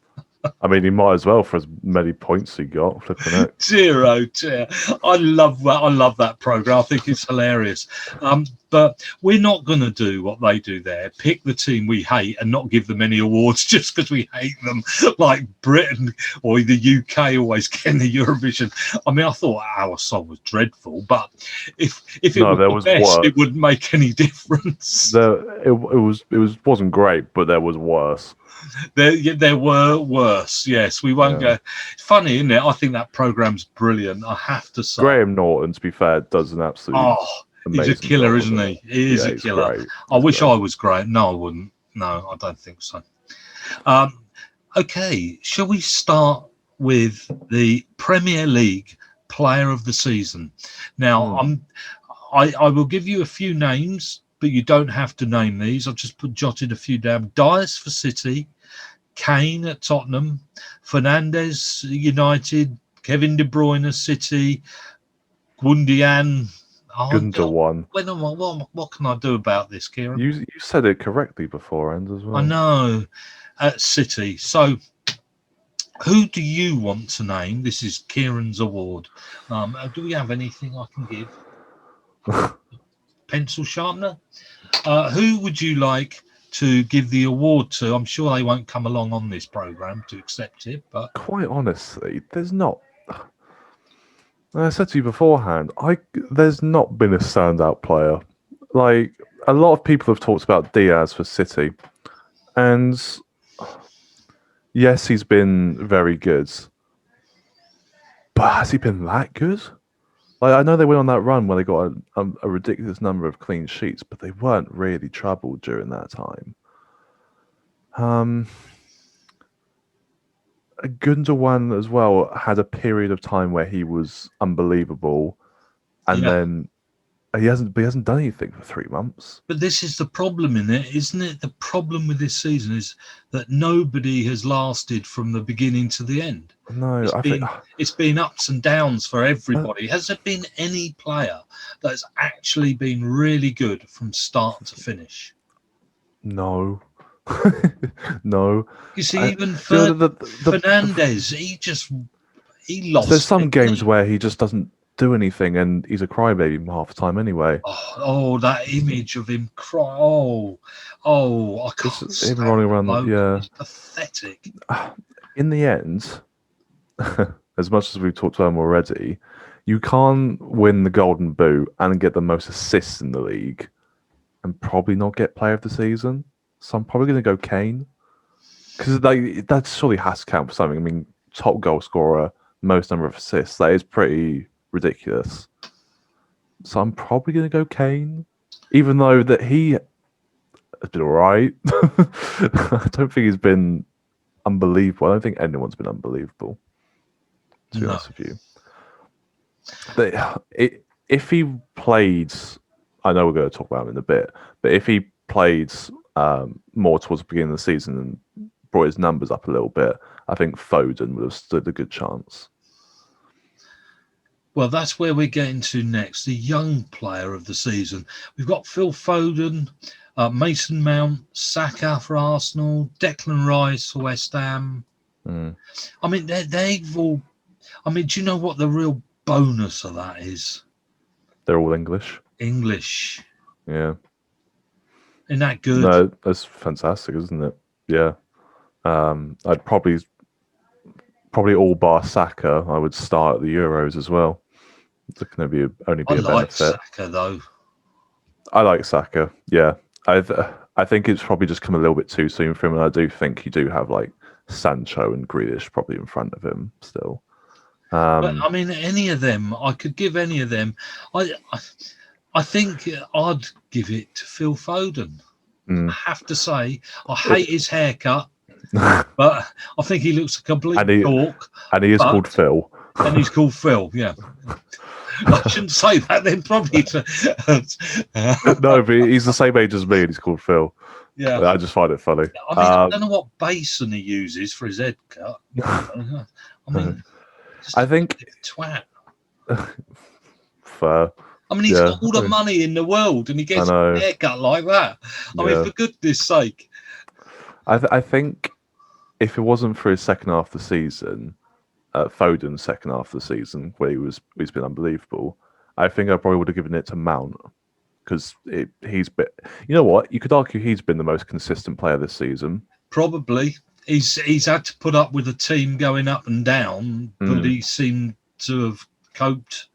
I mean, he might as well for as many points he got. Flipping it. Dear. I love that. I love that program. I think it's hilarious. But we're not going to do what they do there. Pick the team we hate and not give them any awards just because we hate them, like Britain or the UK always getting the Eurovision. I mean, I thought our song was dreadful, but if it was the best, it wouldn't make any difference. It wasn't great, but there was worse. There were worse. Yes, we won't go. It's funny, isn't it? I think that program's brilliant. I have to say, Graham Norton, to be fair, does an absolute amazing. He's a killer, job, isn't he? He is a he's killer. great. I wish I was great. No, I wouldn't. No, I don't think so. Okay, shall we start with the Premier League Player of the Season? Now, I will give you a few names, but you don't have to name these. I've just jotted a few down. Dias for City, Kane at Tottenham, Fernandes United, Kevin De Bruyne City, Gundogan. Gundogan. What can I do about this, Kieran? You said it correctly beforehand as well. I know. At City. So, who do you want to name? This is Kieran's award. Do we have anything I can give? Pencil sharpener? Who would you like to give the award to? I'm sure they won't come along on this programme to accept it, but... Quite honestly, there's not... I said to you beforehand, there's not been a standout player. Like, a lot of people have talked about Diaz for City, and... Yes, he's been very good. But has he been that good? Like, I know they went on that run where they got a ridiculous number of clean sheets, but they weren't really troubled during that time. Gundogan as well had a period of time where he was unbelievable, and then he hasn't done anything for 3 months. But this is the problem in it, isn't it? The problem with this season is that nobody has lasted from the beginning to the end. No, it's been ups and downs for everybody. Has there been any player that's actually been really good from start to finish? No. No. You see, even Fernandes, he lost. There's some games where he just doesn't do anything, and he's a crybaby half the time anyway. Oh, that image of him cry! I can't stand him running around. Yeah, it's pathetic. In the end, as much as we've talked about him already, you can't win the Golden Boot and get the most assists in the league, and probably not get Player of the Season. So I'm probably going to go Kane, because that surely has to count for something. I mean, top goal scorer, most number of assists. That is pretty ridiculous. So I'm probably going to go Kane, even though that he has been alright. I don't think he's been unbelievable. I don't think anyone's been unbelievable, to be honest with you. If he played, I know we're going to talk about him in a bit, but if he played more towards the beginning of the season and brought his numbers up a little bit, I think Foden would have stood a good chance. Well, that's where we're getting to next, the young player of the season. We've got Phil Foden, Mason Mount, Saka for Arsenal, Declan Rice for West Ham. I mean, they've all... I mean, do you know what the real bonus of that is? They're all English. English. Yeah. Isn't that good? No, that's fantastic, isn't it? Yeah. I'd probably all bar Saka. I would start at the Euros as well. It's going to only be a benefit. I like Saka though. I like Saka. Yeah, I think it's probably just come a little bit too soon for him, and I do think you do have like Sancho and Grealish probably in front of him still. But I mean, any of them, I could give any of them. I think I'd give it to Phil Foden. I have to say, I hate his haircut, but I think he looks a complete dork. And he is called Phil. And he's called Phil, yeah. I shouldn't say that then, probably. No, but he's the same age as me and he's called Phil. Yeah. I just find it funny. I mean, I don't know what basin he uses for his head cut. I mean, I think... twat. Fair. I mean, he's got all the money in the world and he gets a haircut like that. I mean, for goodness sake. I think if it wasn't for his second half of the season, Foden's second half of the season, where he's been unbelievable, I think I probably would have given it to Mount, because he's been... You know what? You could argue he's been the most consistent player this season. Probably. He's had to put up with a team going up and down, but he seemed to have coped.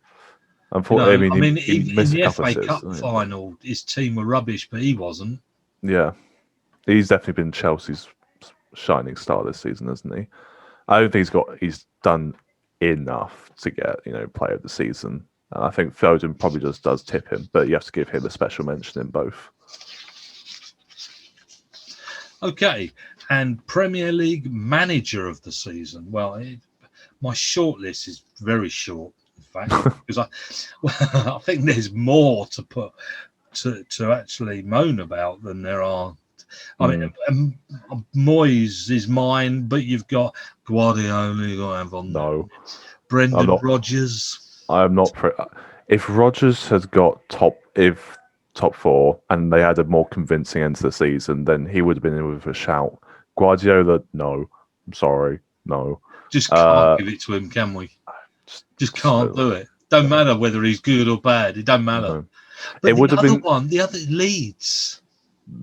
Unfortunately, I mean, in the FA Cup final, his team were rubbish, but he wasn't. Yeah, he's definitely been Chelsea's shining star this season, hasn't he? I don't think he's done enough to get Player of the Season. And I think Foden probably just does tip him, but you have to give him a special mention in both. Okay, and Premier League Manager of the season. Well, my short list is very short, in fact, because I think there's more to put to actually moan about than there are. I mean, Moyes is mine, but you've got Guardiola, you got to have on No, Brendan Rodgers. I'm not. If Rodgers has got top 4 and they had a more convincing end to the season, then he would have been in with a shout. Guardiola, no. I'm sorry, no. Just can't give it to him, can we? Just can't do it. Don't matter whether he's good or bad. It don't matter. No. But it would have been the other Leeds.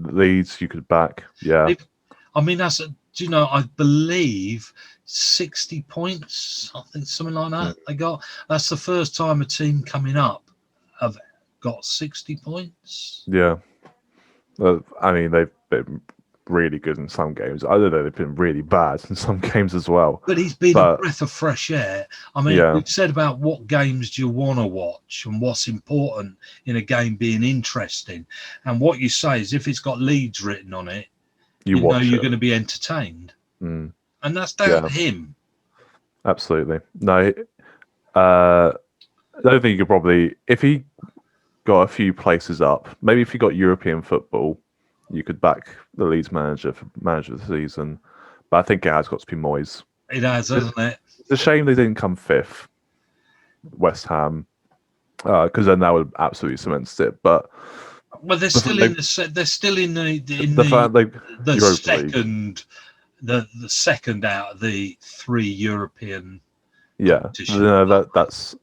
Leeds, you could back, yeah. I mean, I believe 60 points. I think something like that. They got. That's the first time a team coming up have got 60 points. Yeah. I mean, they've been really good in some games. I don't know, they've been really bad in some games as well. But he's been a breath of fresh air. I mean, we've said about what games do you want to watch and what's important in a game being interesting. And what you say is if it's got Leeds written on it, you know you're going to be entertained. And that's down to him. Absolutely. No, I don't think you could probably, if he got a few places up, maybe if you got European football, you could back the Leeds manager for manager of the season. But I think it has got to be Moyes. It has, hasn't it? It's a shame they didn't come 5th, West Ham, because then that would have absolutely cemented it. But they're still in the second out of the 3 European. Yeah, no, that's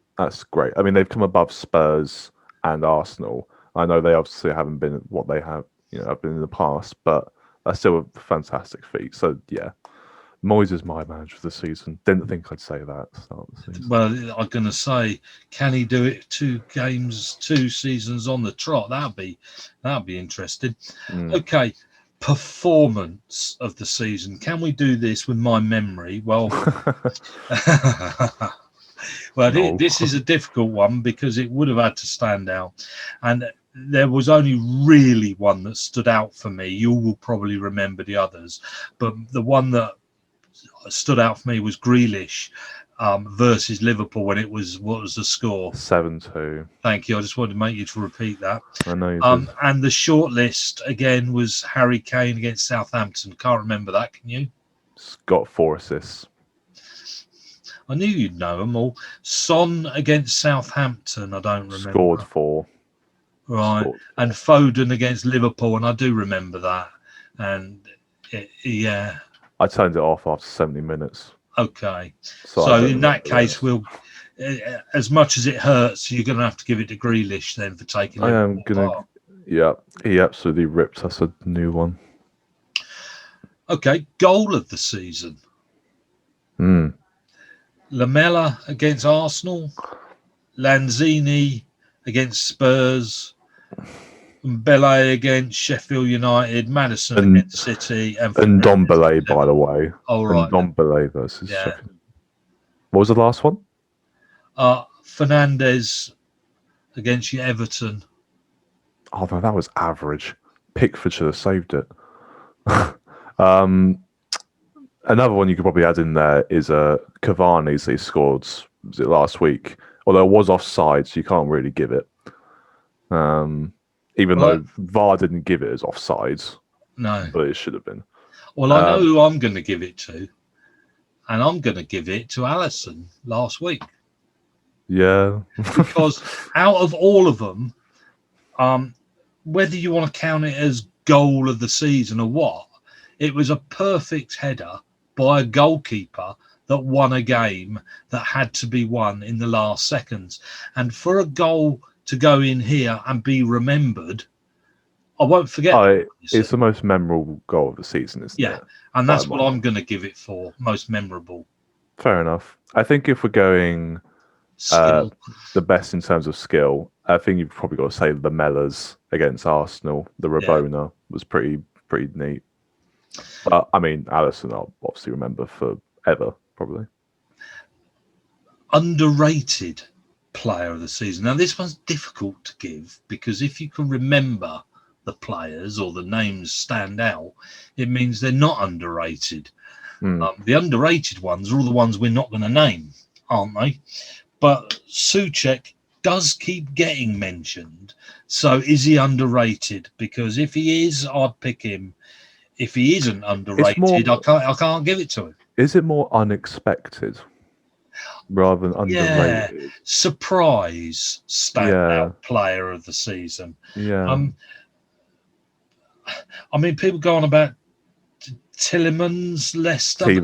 great. I mean, they've come above Spurs and Arsenal. I know they obviously haven't been what they have, have been in the past, but that's still a fantastic feat. So yeah, Moyes is my manager of the season. Didn't think I'd say that at the start of the season. Well, I'm going to say, can he do it 2 seasons on the trot? That'd be interesting. Okay, performance of the season. Can we do this with my memory? Well, this is a difficult one because it would have had to stand out, and there was only really one that stood out for me. You will probably remember the others, but the one that stood out for me was Grealish versus Liverpool when it was, what was the score? 7-2. Thank you. I just wanted to make you to repeat that. I know you did. And the short list again was Harry Kane against Southampton. Can't remember that. Can you? It's got 4 assists. I knew you'd know them all. Son against Southampton. I don't remember. Scored 4. Right. And Foden against Liverpool, and I do remember that. And yeah. I turned it off after 70 minutes. Okay. So in that case, we'll, as much as it hurts, you're going to have to give it to Grealish then for taking it. I am going to, yeah, he absolutely ripped us a new one. Okay, goal of the season. Lamela against Arsenal, Lanzini against Spurs, Mbele against Sheffield United, Maddison against City, and Ndombele, by the way. Oh, right. Ndombele versus Sheffield. What was the last one? Fernandes against Everton. Oh, no, that was average. Pickford should have saved it. Another one you could probably add in there is Cavani's. He scored, was it last week? Although it was offside, so you can't really give it. Even though VAR didn't give it as offside. No. But it should have been. Well, I know who I'm going to give it to. And I'm going to give it to Alisson last week. Yeah. Because out of all of them, whether you want to count it as goal of the season or what, it was a perfect header by a goalkeeper that won a game that had to be won in the last seconds. And for a goal to go in here and be remembered, I won't forget. It's the most memorable goal of the season, isn't it? Yeah, and that's what I'm going to give it for, most memorable. Fair enough. I think if we're going the best in terms of skill, I think you've probably got to say the Mellors against Arsenal. The Rabona was pretty neat. But I mean, Alisson, I'll obviously remember forever, probably. Underrated. player of the season. Now, this one's difficult to give because if you can remember the players or the names stand out, it means they're not underrated. The underrated ones are all the ones we're not going to name, aren't they? But Souček does keep getting mentioned. So is he underrated? Because if he is, I'd pick him. If he isn't underrated, I can't give it to him. Is it more unexpected rather than underrated? Yeah, surprise standout player of the season. Yeah. I mean, people go on about Tillemans, Leicester. But it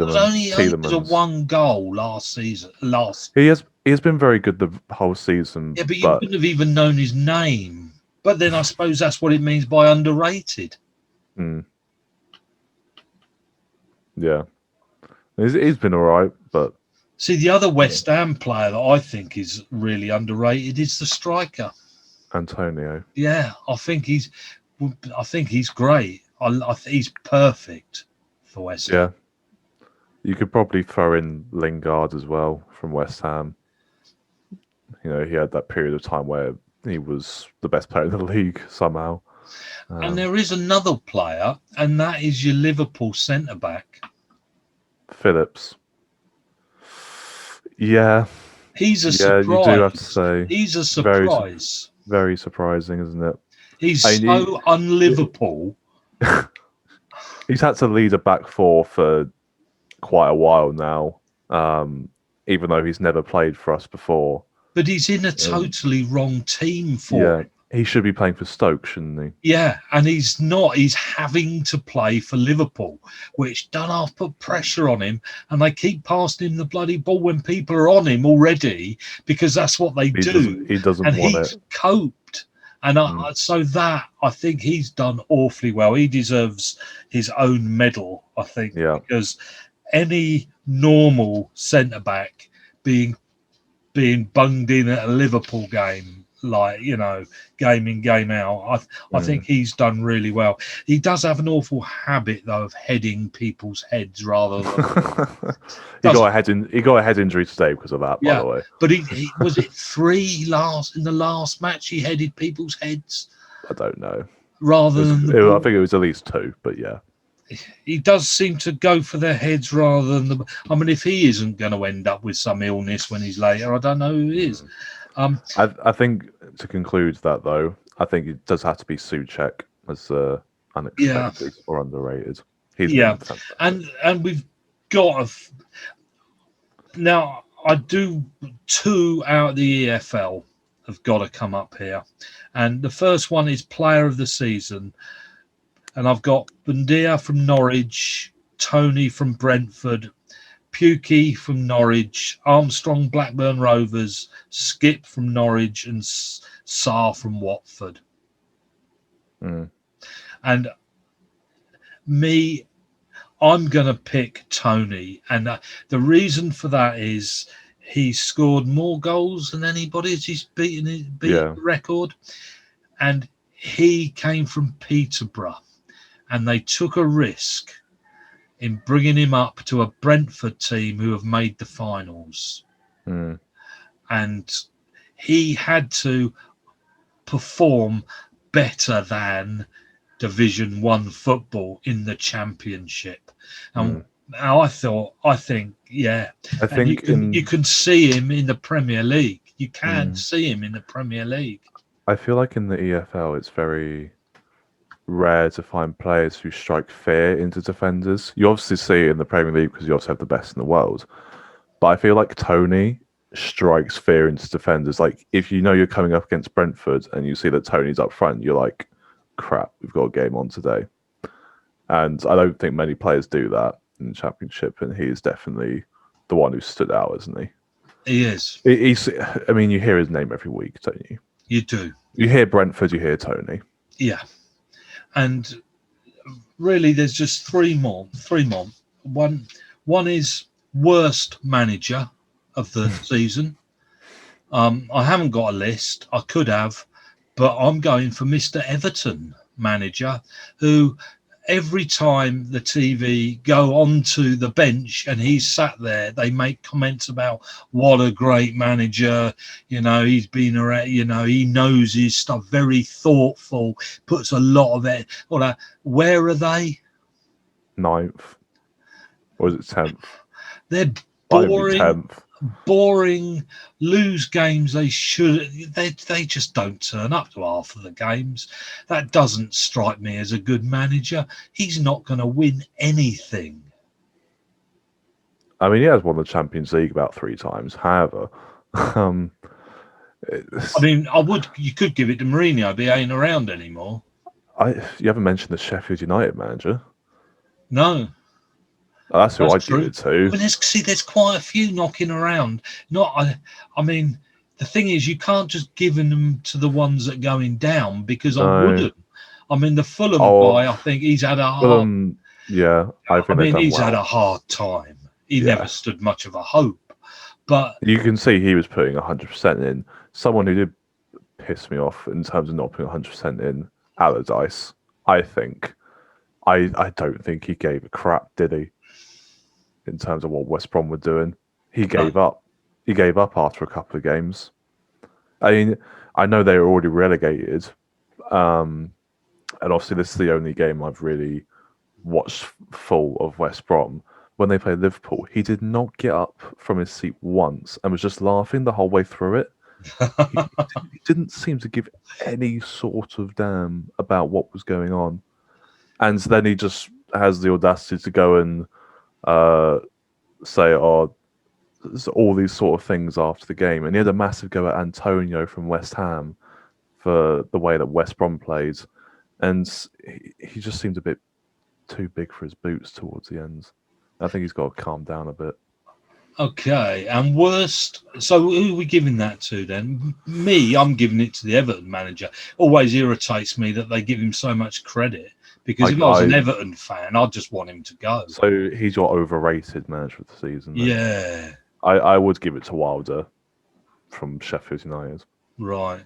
was a one goal last season. He has been very good the whole season. Yeah, but you wouldn't have even known his name. But then I suppose that's what it means by underrated. Yeah, he's been all right, but see, the other West Ham player that I think is really underrated is the striker, Antonio. Yeah, I think he's great. I think he's perfect for West Ham. Yeah, you could probably throw in Lingard as well from West Ham. You know, he had that period of time where he was the best player in the league somehow. And there is another player, and that is your Liverpool centre-back. Phillips. Yeah. He's a surprise. You do have to say. He's a surprise. Very surprising, isn't it? He's so un-Liverpool. He's had to lead a back four for quite a while now, even though he's never played for us before. But he's in a totally wrong team for him. He should be playing for Stoke, shouldn't he? Yeah, and he's not. He's having to play for Liverpool, which don't half put pressure on him, and they keep passing him the bloody ball when people are on him already because that's what they do. He doesn't want it. And he's coped. And so that, I think he's done awfully well. He deserves his own medal, I think, because any normal centre-back being bunged in at a Liverpool game, like, you know, game in, game out, I think he's done really well. He does have an awful habit, though, of heading people's heads rather than... He got a head injury today because of that, by the way. But he was it 3 in the last match he headed people's heads? I don't know. Rather than... I think it was at least 2, but yeah. He does seem to go for their heads rather than I mean, if he isn't going to end up with some illness when he's later, I don't know who is. I think to conclude that, though, I think it does have to be Souček as unexpected or underrated. And we've got now. I do 2 out of the EFL have got to come up here, and the first one is Player of the Season, and I've got Bundia from Norwich, Tony from Brentford, Pukki from Norwich, Armstrong Blackburn Rovers, Skip from Norwich, and Sarr from Watford. And I'm going to pick Tony. And the reason for that is he scored more goals than anybody as he's beaten the record. And he came from Peterborough. And they took a risk in bringing him up to a Brentford team who have made the finals. And he had to perform better than Division 1 football in the Championship. And I think you can see him in the Premier League. You can see him in the Premier League. I feel like in the EFL it's very rare to find players who strike fear into defenders. You obviously see it in the Premier League because you also have the best in the world. But I feel like Tony strikes fear into defenders. Like, if you know you're coming up against Brentford and you see that Tony's up front, you're like, crap, we've got a game on today. And I don't think many players do that in the Championship, and he is definitely the one who stood out, isn't he? He is. I mean, you hear his name every week, don't you? You do. You hear Brentford, you hear Tony. Yeah. And really, there's just three more. One is worst manager of the season. I haven't got a list. I could have, but I'm going for Mr. Everton manager, who every time the TV go onto the bench and he's sat there, they make comments about what a great manager, he's been around, he knows his stuff, very thoughtful, puts a lot of it. Where are they? 9th. Or is it 10th? They're boring, lose games they should. They just don't turn up to half of the games. That doesn't strike me as a good manager. He's not going to win anything. I mean, he has won the Champions League about 3 times. However, you could give it to Mourinho, but he ain't around anymore. You haven't mentioned the Sheffield United manager. No. That's who I'd give it to. There's quite a few knocking around. The thing is, you can't just give them to the ones that are going down, because I wouldn't. The Fulham guy, I think he's had a hard. He's had a hard time. He never stood much of a hope. But you can see he was putting 100% in. Someone who did piss me off in terms of not putting 100% in, Allardyce. I think. I don't think he gave a crap, did he? In terms of what West Brom were doing, he gave up. He gave up after a couple of games. I mean, I know they were already relegated, and obviously this is the only game I've really watched full of West Brom. When they played Liverpool, he did not get up from his seat once and was just laughing the whole way through it. He didn't seem to give any sort of damn about what was going on. And then he just has the audacity to go and say, all these sort of things after the game. And he had a massive go at Antonio from West Ham for the way that West Brom played. And he just seemed a bit too big for his boots towards the end. I think he's got to calm down a bit. Okay, and worst. So who are we giving that to then? I'm giving it to the Everton manager. Always irritates me that they give him so much credit, because if I was an Everton fan, I'd just want him to go. So he's your overrated manager of the season. Then. Yeah. I would give it to Wilder from Sheffield United. Right.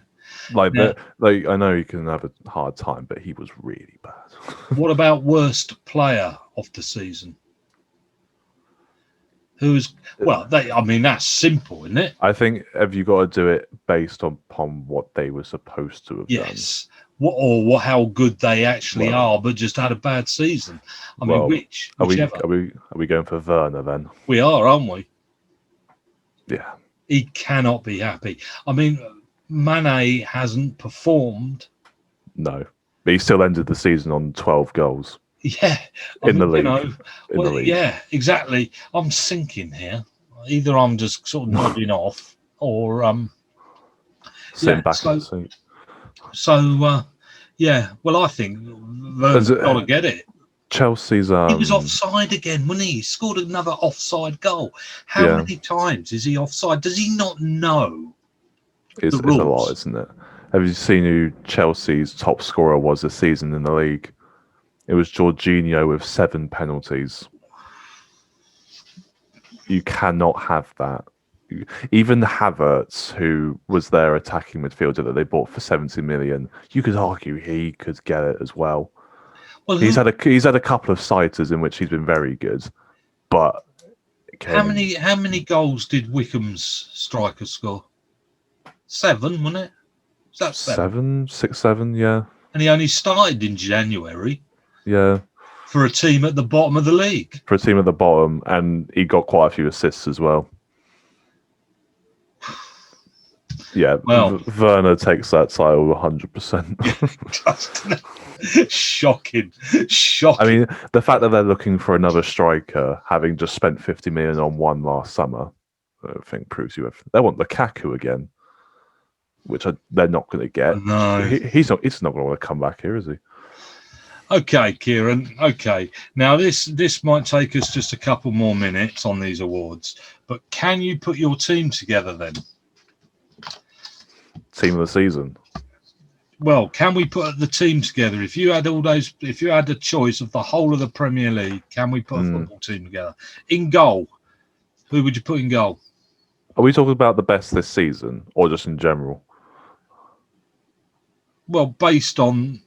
I know he can have a hard time, but he was really bad. What about worst player of the season? That's simple, isn't it? I think, have you got to do it based upon what they were supposed to have done? Yes. How good they actually are, but just had a bad season. Whichever. Are we going for Werner then? We are, aren't we? Yeah. He cannot be happy. Mane hasn't performed. No. But he still ended the season on 12 goals. Yeah. In the league. Yeah, exactly. I'm sinking here. Either I'm just sort of nodding off, or sitting back in the seat. So, I think Werner's got to get it. Chelsea's... He was offside again, wasn't he? He scored another offside goal. How many times is he offside? Does he not know It's a lot, isn't it? Have you seen who Chelsea's top scorer was this season in the league? It was Jorginho with 7 penalties. You cannot have that. Even Havertz, who was their attacking midfielder that they bought for 70 million, you could argue he could get it as well. He's had a couple of sighters in which he's been very good, but how many goals did Wickham's striker score? 7, wasn't it? Is that 7? 6, 7, yeah. And he only started in January. Yeah. For a team at the bottom of the league. For a team at the bottom, and he got quite a few assists as well. Yeah, well, Werner takes that title 100%. Shocking. I mean, the fact that they're looking for another striker, having just spent 50 million on one last summer, I think proves you everything. They want Lukaku again, which they're not going to get. No, he's not going to want to come back here, is he? Okay, Kieran. Okay, now this might take us just a couple more minutes on these awards, but can you put your team together then? Team of the season. Well, can we put the team together? If you had a choice of the whole of the Premier League, can we put a football team together? In goal, who would you put in goal? Are we talking about the best this season, or just in general? Well, based on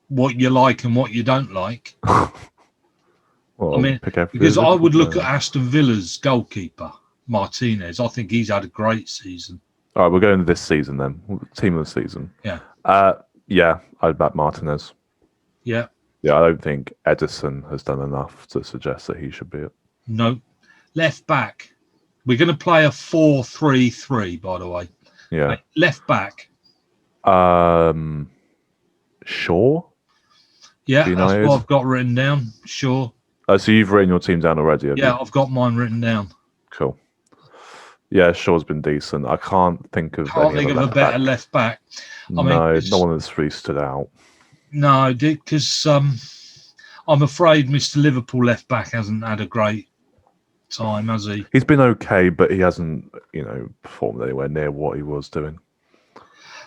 what you like and what you don't like. Well, I mean, pick every because I would look player. at Aston Villa's goalkeeper, Martinez. I think he's had a great season. All right, we're going to this season then. Team of the season. Yeah. Yeah, I'd back Martinez. Yeah. Yeah, I don't think Edison has done enough to suggest that he should be it. No. Left back. We're going to play a 4-3-3, by the way. Yeah. Right, left back. Shaw? Yeah, United. that's what I've got written down. Sure. So you've written your team down already, have Yeah, you? I've got mine written down. Cool. Yeah, Shaw's been decent. I can't think of Can't think of a better left back. I mean, no one that's really stood out. No, because I'm afraid Mr. Liverpool left back hasn't had a great time, has he? He's been okay, but he hasn't, performed anywhere near what he was doing.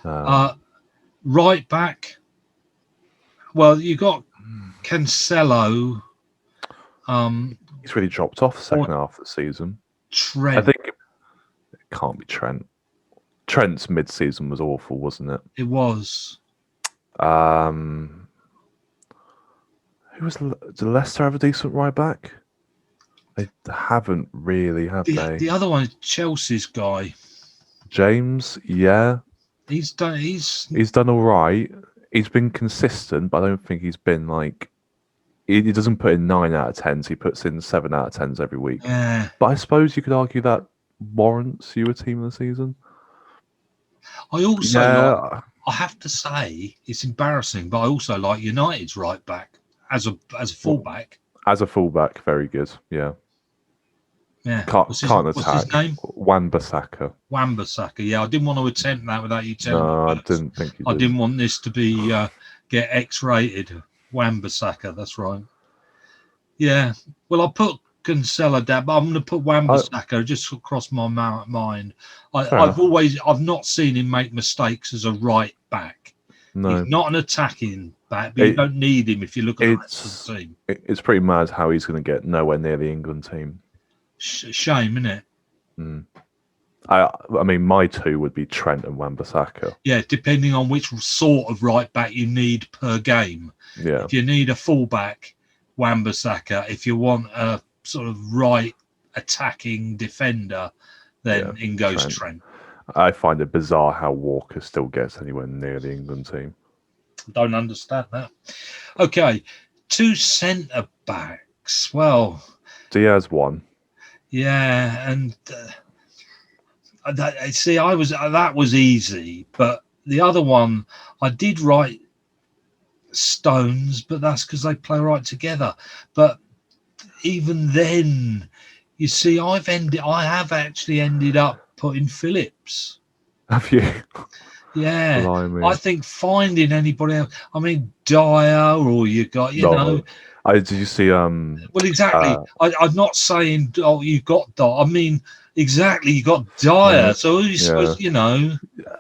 Right back. Well, you got Cancelo. He's really dropped off the second half of the season. Trent. I think it can't be Trent. Trent's mid-season was awful, wasn't it? It was. Who was? Did Leicester have a decent right back? They haven't really, have they? The other one is Chelsea's guy. James, yeah, He's done all right. He's been consistent, but I don't think he's been like. He doesn't put in 9 out of 10s. He puts in 7 out of 10s every week. Yeah. But I suppose you could argue that warrants you a team of the season. I also I have to say it's embarrassing, but I also like United's right back as a fullback. As a fullback, very good. Yeah. Yeah. Can't attack. What's his name? Wan-Bissaka. Wan-Bissaka. Yeah, I didn't want to attempt that without you telling me. No, I didn't think you did. I didn't want this to be get X-rated. Wan-Bissaka, that's right. Yeah. Well, I put Cancelo down, but I'm going to put Wan-Bissaka just across my mind. I've not seen him make mistakes as a right back. No. He's not an attacking back, but you don't need him if you look at the rest of the team. It's pretty mad how he's going to get nowhere near the England team. Shame, isn't it? Mm. I mean, my two would be Trent and Wan-Bissaka. Yeah, depending on which sort of right back you need per game. Yeah. If you need a fullback, Wan-Bissaka. If you want a sort of right attacking defender, then in goes Trent. I find it bizarre how Walker still gets anywhere near the England team. Don't understand that. Okay, 2 centre backs. Well, Diaz one. Yeah, and that was easy, but the other one I did write Stones, but that's because they play right together. But even then, you see, I have actually ended up putting Phillips. Have you? Yeah, Blimey. I think finding anybody else. I mean, Dyer, or you got, you know. Did you see? Well, exactly. I'm not saying you got Dyer. I mean, exactly, you got Dyer. Yeah. So who's supposed, you know?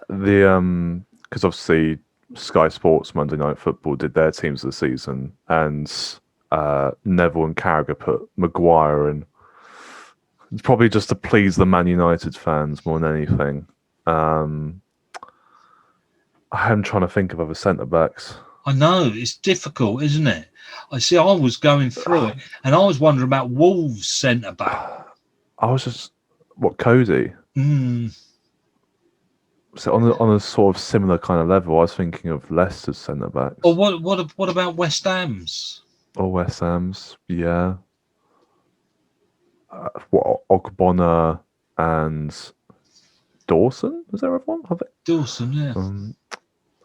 The because obviously Sky Sports Monday Night Football did their teams of the season, and Neville and Carragher put Maguire in. It's probably just to please the Man United fans more than anything. I'm trying to think of other centre backs. I know it's difficult, isn't it? I was going through it, and I was wondering about Wolves centre back. I was just Cody. So on a sort of similar kind of level, I was thinking of Leicester's centre backs. Or what about West Ham's? Or West Ham's, yeah. Ogbonna and Dawson? Is there everyone? Dawson, yeah.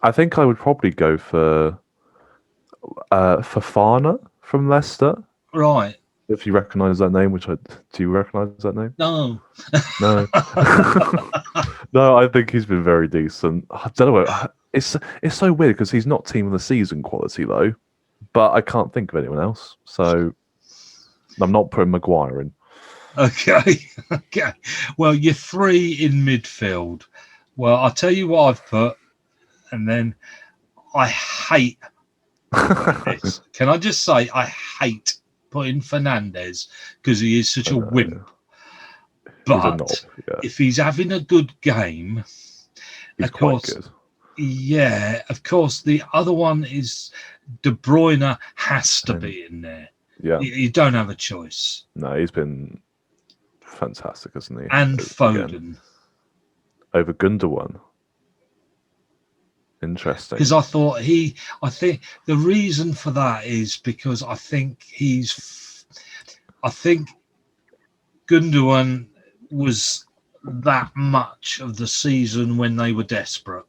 I think I would probably go for Fofana from Leicester. Right. If you recognise that name, do you recognise that name? No. No. No, I think he's been very decent. I don't know. It's so weird because he's not team of the season quality though, but I can't think of anyone else. So I'm not putting Maguire in. Okay. Okay. Well, you're 3 in midfield. Well, I'll tell you what I've put, and then I hate this. Can I just say I hate putting Fernandes because he is such a wimp. But if he's having a good game, he's of course, quite good. Yeah, of course. The other one is De Bruyne has to be in there. Yeah. You don't have a choice. No, he's been fantastic, hasn't he? And Again. Foden. Over Gundogan. Interesting. Because I think the reason for that is because I think Gundogan was that much of the season when they were desperate.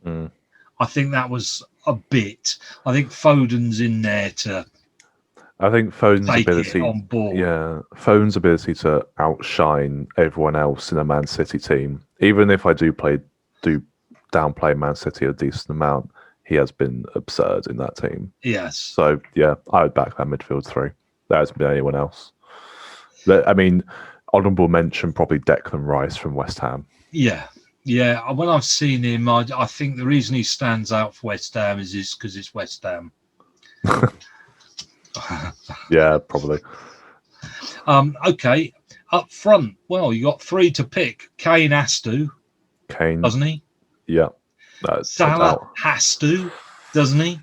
Mm. I think that was a bit. I think Foden's in there to. I think Foden's take ability it on board. Yeah, Foden's ability to outshine everyone else in a Man City team. Even if I do downplay Man City a decent amount, he has been absurd in that team. Yes. So yeah, I would back that midfield three. There hasn't been anyone else. I mean, honourable mention probably Declan Rice from West Ham. Yeah. Yeah, when I've seen him, I think the reason he stands out for West Ham is because it's West Ham. Yeah, probably. Okay, up front. Well, you got three to pick. Kane has to, doesn't he? Yeah. Salah has to, doesn't he?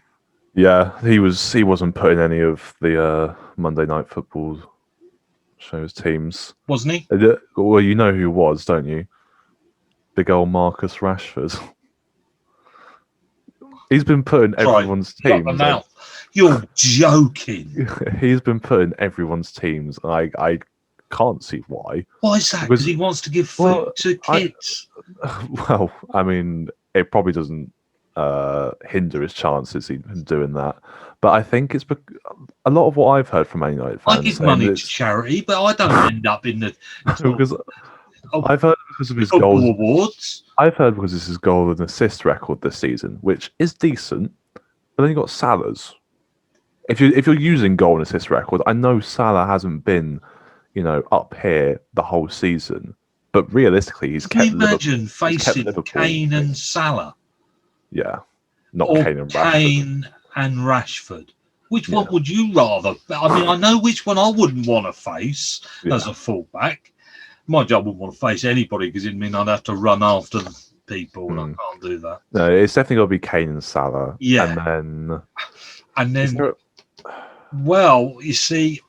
Yeah, he wasn't put in any of the Monday Night Football shows teams, wasn't he? Well, you know who was, don't you? Big old Marcus Rashford. He's been put in everyone's teams. You're joking. He's been put in everyone's teams. I can't see why. Why is that? Because he wants to give food to kids. Well, I mean, it probably doesn't hinder his chances in doing that. But I think it's a lot of what I've heard from Man United fans. I give money to charity, but I don't end up in the. Because I've heard because of his goals. Awards. I've heard because of his goal and assist record this season, which is decent. But then you got Salah's. If you're using goal and assist record, I know Salah hasn't been, up here the whole season. But realistically, he's kept. Can you imagine facing Kane and Salah? Yeah, not or Kane and Rashford. Kane and Rashford. Which one would you rather? I mean, I know which one I wouldn't want to face as a fullback. My job wouldn't want to face anybody because it'd mean I'd have to run after people, and I can't do that. No, it's definitely got to be Kane and Salah. Yeah, and then, well, you see,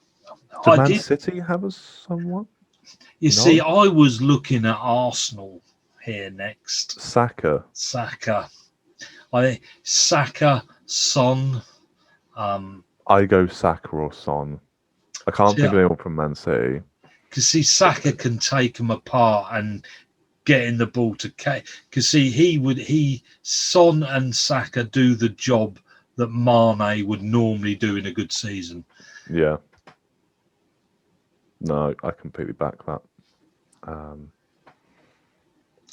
Man City have us somewhat. You see, I was looking at Arsenal here next. Saka, Son. I go Saka or Son. I can't think of anyone from Man City. Because see, Saka can take them apart and get in the ball to Kane. Because see, Son and Saka do the job that Mane would normally do in a good season. Yeah. No, I completely back that.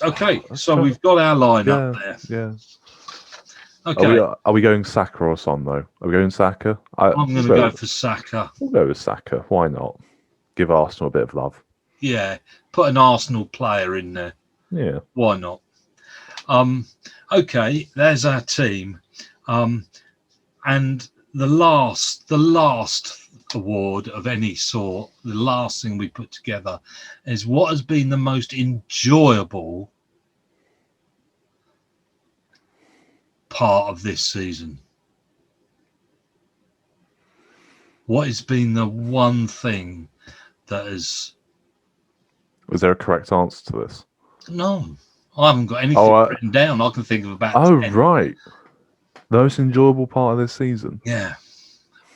Okay, so we've got our lineup there. Yeah. Okay. Are we going Saka or Son though? Are we going Saka? I'm going to go for Saka. We'll go with Saka. Why not? Give Arsenal a bit of love. Yeah, put an Arsenal player in there. Yeah. Why not? Okay, there's our team. And the last award of any sort, the last thing we put together is what has been the most enjoyable part of this season. What has been the one thing that has... Was there a correct answer to this? No, I haven't got anything written down. I can think of about 10. Right. The most enjoyable part of this season? Yeah.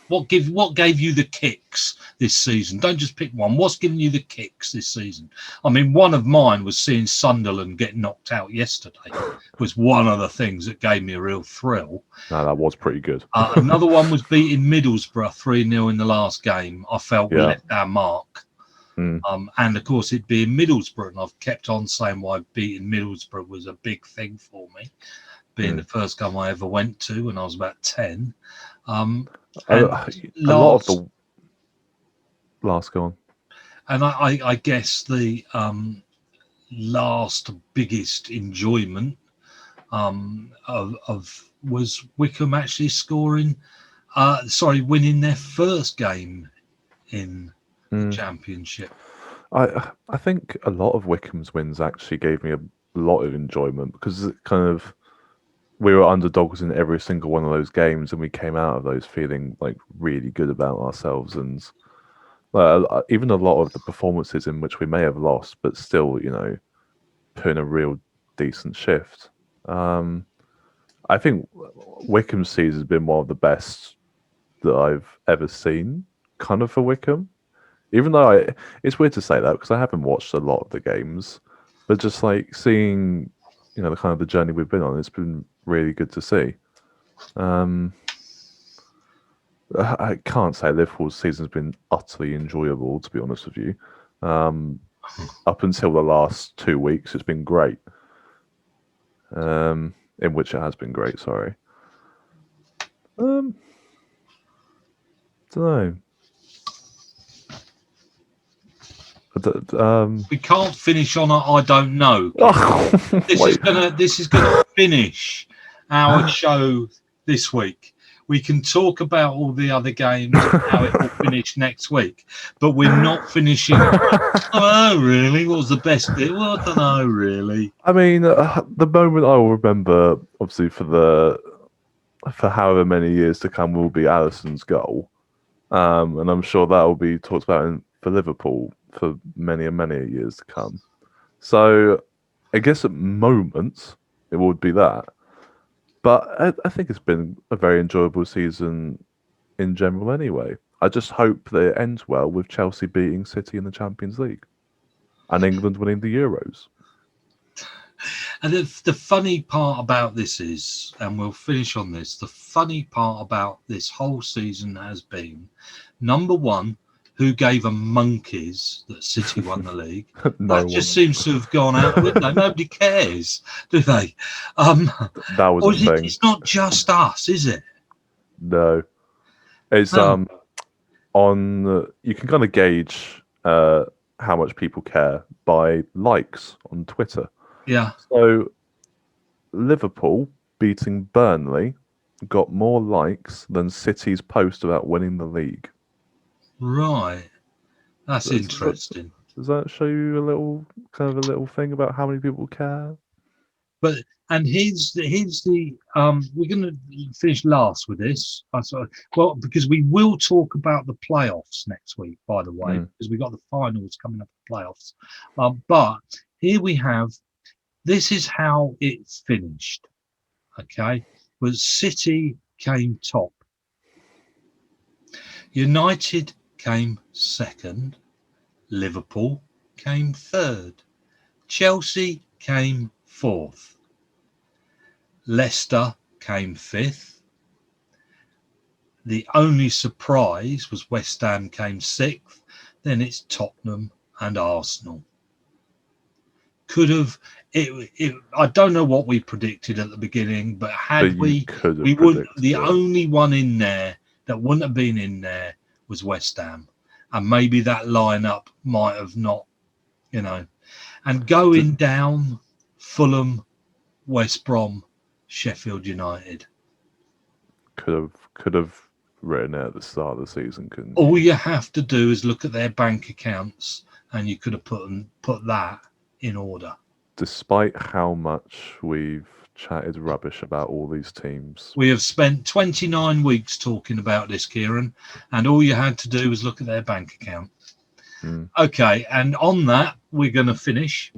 What gave you the kicks this season? Don't just pick one. What's giving you the kicks this season? I mean, one of mine was seeing Sunderland get knocked out yesterday. Was one of the things that gave me a real thrill. No, that was pretty good. Another one was beating Middlesbrough 3-0 in the last game. I felt we left our mark. And of course, it being Middlesbrough, and I've kept on saying why beating Middlesbrough was a big thing for me, being the first game I ever went to when I was about 10. A lot of the last go on. And I guess the last biggest enjoyment of was Wickham actually winning their first game in the Championship. I think a lot of Wickham's wins actually gave me a lot of enjoyment because it kind of we were underdogs in every single one of those games, and we came out of those feeling like really good about ourselves. And even a lot of the performances in which we may have lost, but still, put in a real decent shift. I think Wycombe's season has been one of the best that I've ever seen, kind of, for Wycombe. Even though it's weird to say that because I haven't watched a lot of the games, but just like seeing, the kind of the journey we've been on, it's been really good to see. I can't say Liverpool's season's been utterly enjoyable, to be honest with you. Up until the last 2 weeks, it's been great. In which it has been great, sorry. Don't know. We can't finish on a I don't know. This is gonna finish our show this week. We can talk about all the other games and how it will finish next week, but we're not finishing. I don't know, really. What was the best bit? Well, I don't know, really. I mean, the moment I will remember, obviously, for however many years to come, will be Alisson's goal, and I'm sure that will be talked about for Liverpool for many and many years to come. So, I guess at moments it would be that. But I think it's been a very enjoyable season in general anyway. I just hope that it ends well with Chelsea beating City in the Champions League and England winning the Euros. And the funny part about this is, and we'll finish on this, the funny part about this whole season has been, number one, who gave a monkeys that City won the league. That just seems to have gone out the window. Nobody cares, do they? That was the thing. It's not just us, is it? No. It's on you can kind of gauge how much people care by likes on Twitter. Yeah. So Liverpool beating Burnley got more likes than City's post about winning the league. Right, that's interesting. Does that show you a little thing about how many people care? But here's the we're going to finish last with this. Well, because we will talk about the playoffs next week, by the way, because we got the finals coming up, the playoffs. But here we have. This is how it finished. Okay, was City came top. United came second, Liverpool came third, Chelsea came fourth, Leicester came fifth. The only surprise was West Ham came sixth, then it's Tottenham and Arsenal. I don't know what we predicted at the beginning, but we wouldn't. The only one in there that wouldn't have been in there was West Ham, and maybe that lineup might have not, and going down, Fulham, West Brom, Sheffield United. Could have written it at the start of the season, couldn't you? All you have to do is look at their bank accounts, and you could have put that in order. Despite how much we've chatted rubbish about all these teams. We have spent 29 weeks talking about this, Kieran, and all you had to do was look at their bank account. Okay, and on that, we're going to finish.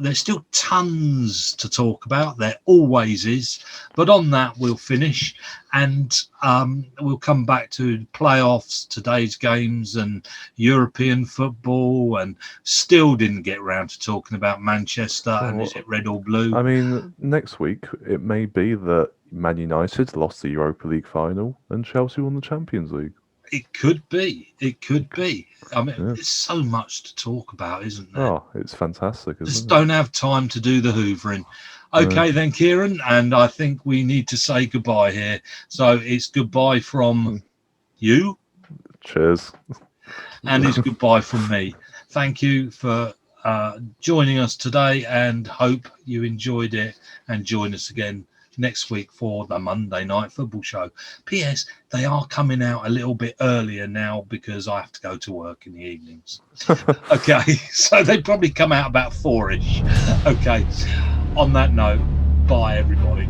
There's still tons to talk about. There always is. But on that, we'll finish. And we'll come back to playoffs, today's games, and European football. And still didn't get around to talking about Manchester. And is it red or blue? I mean, next week, it may be that Man United lost the Europa League final and Chelsea won the Champions League. It could be. It could be. I mean, there's so much to talk about, isn't there? Oh, it's fantastic, isn't it? Just don't have time to do the hoovering. Okay, then, Kieran, and I think we need to say goodbye here. So it's goodbye from you. Cheers. And it's goodbye from me. Thank you for joining us today, and hope you enjoyed it, and join us again next week for the Monday Night Football Show. P.S. They are coming out a little bit earlier now because I have to go to work in the evenings. Okay, so they probably come out about 4-ish. Okay, on that note, bye everybody.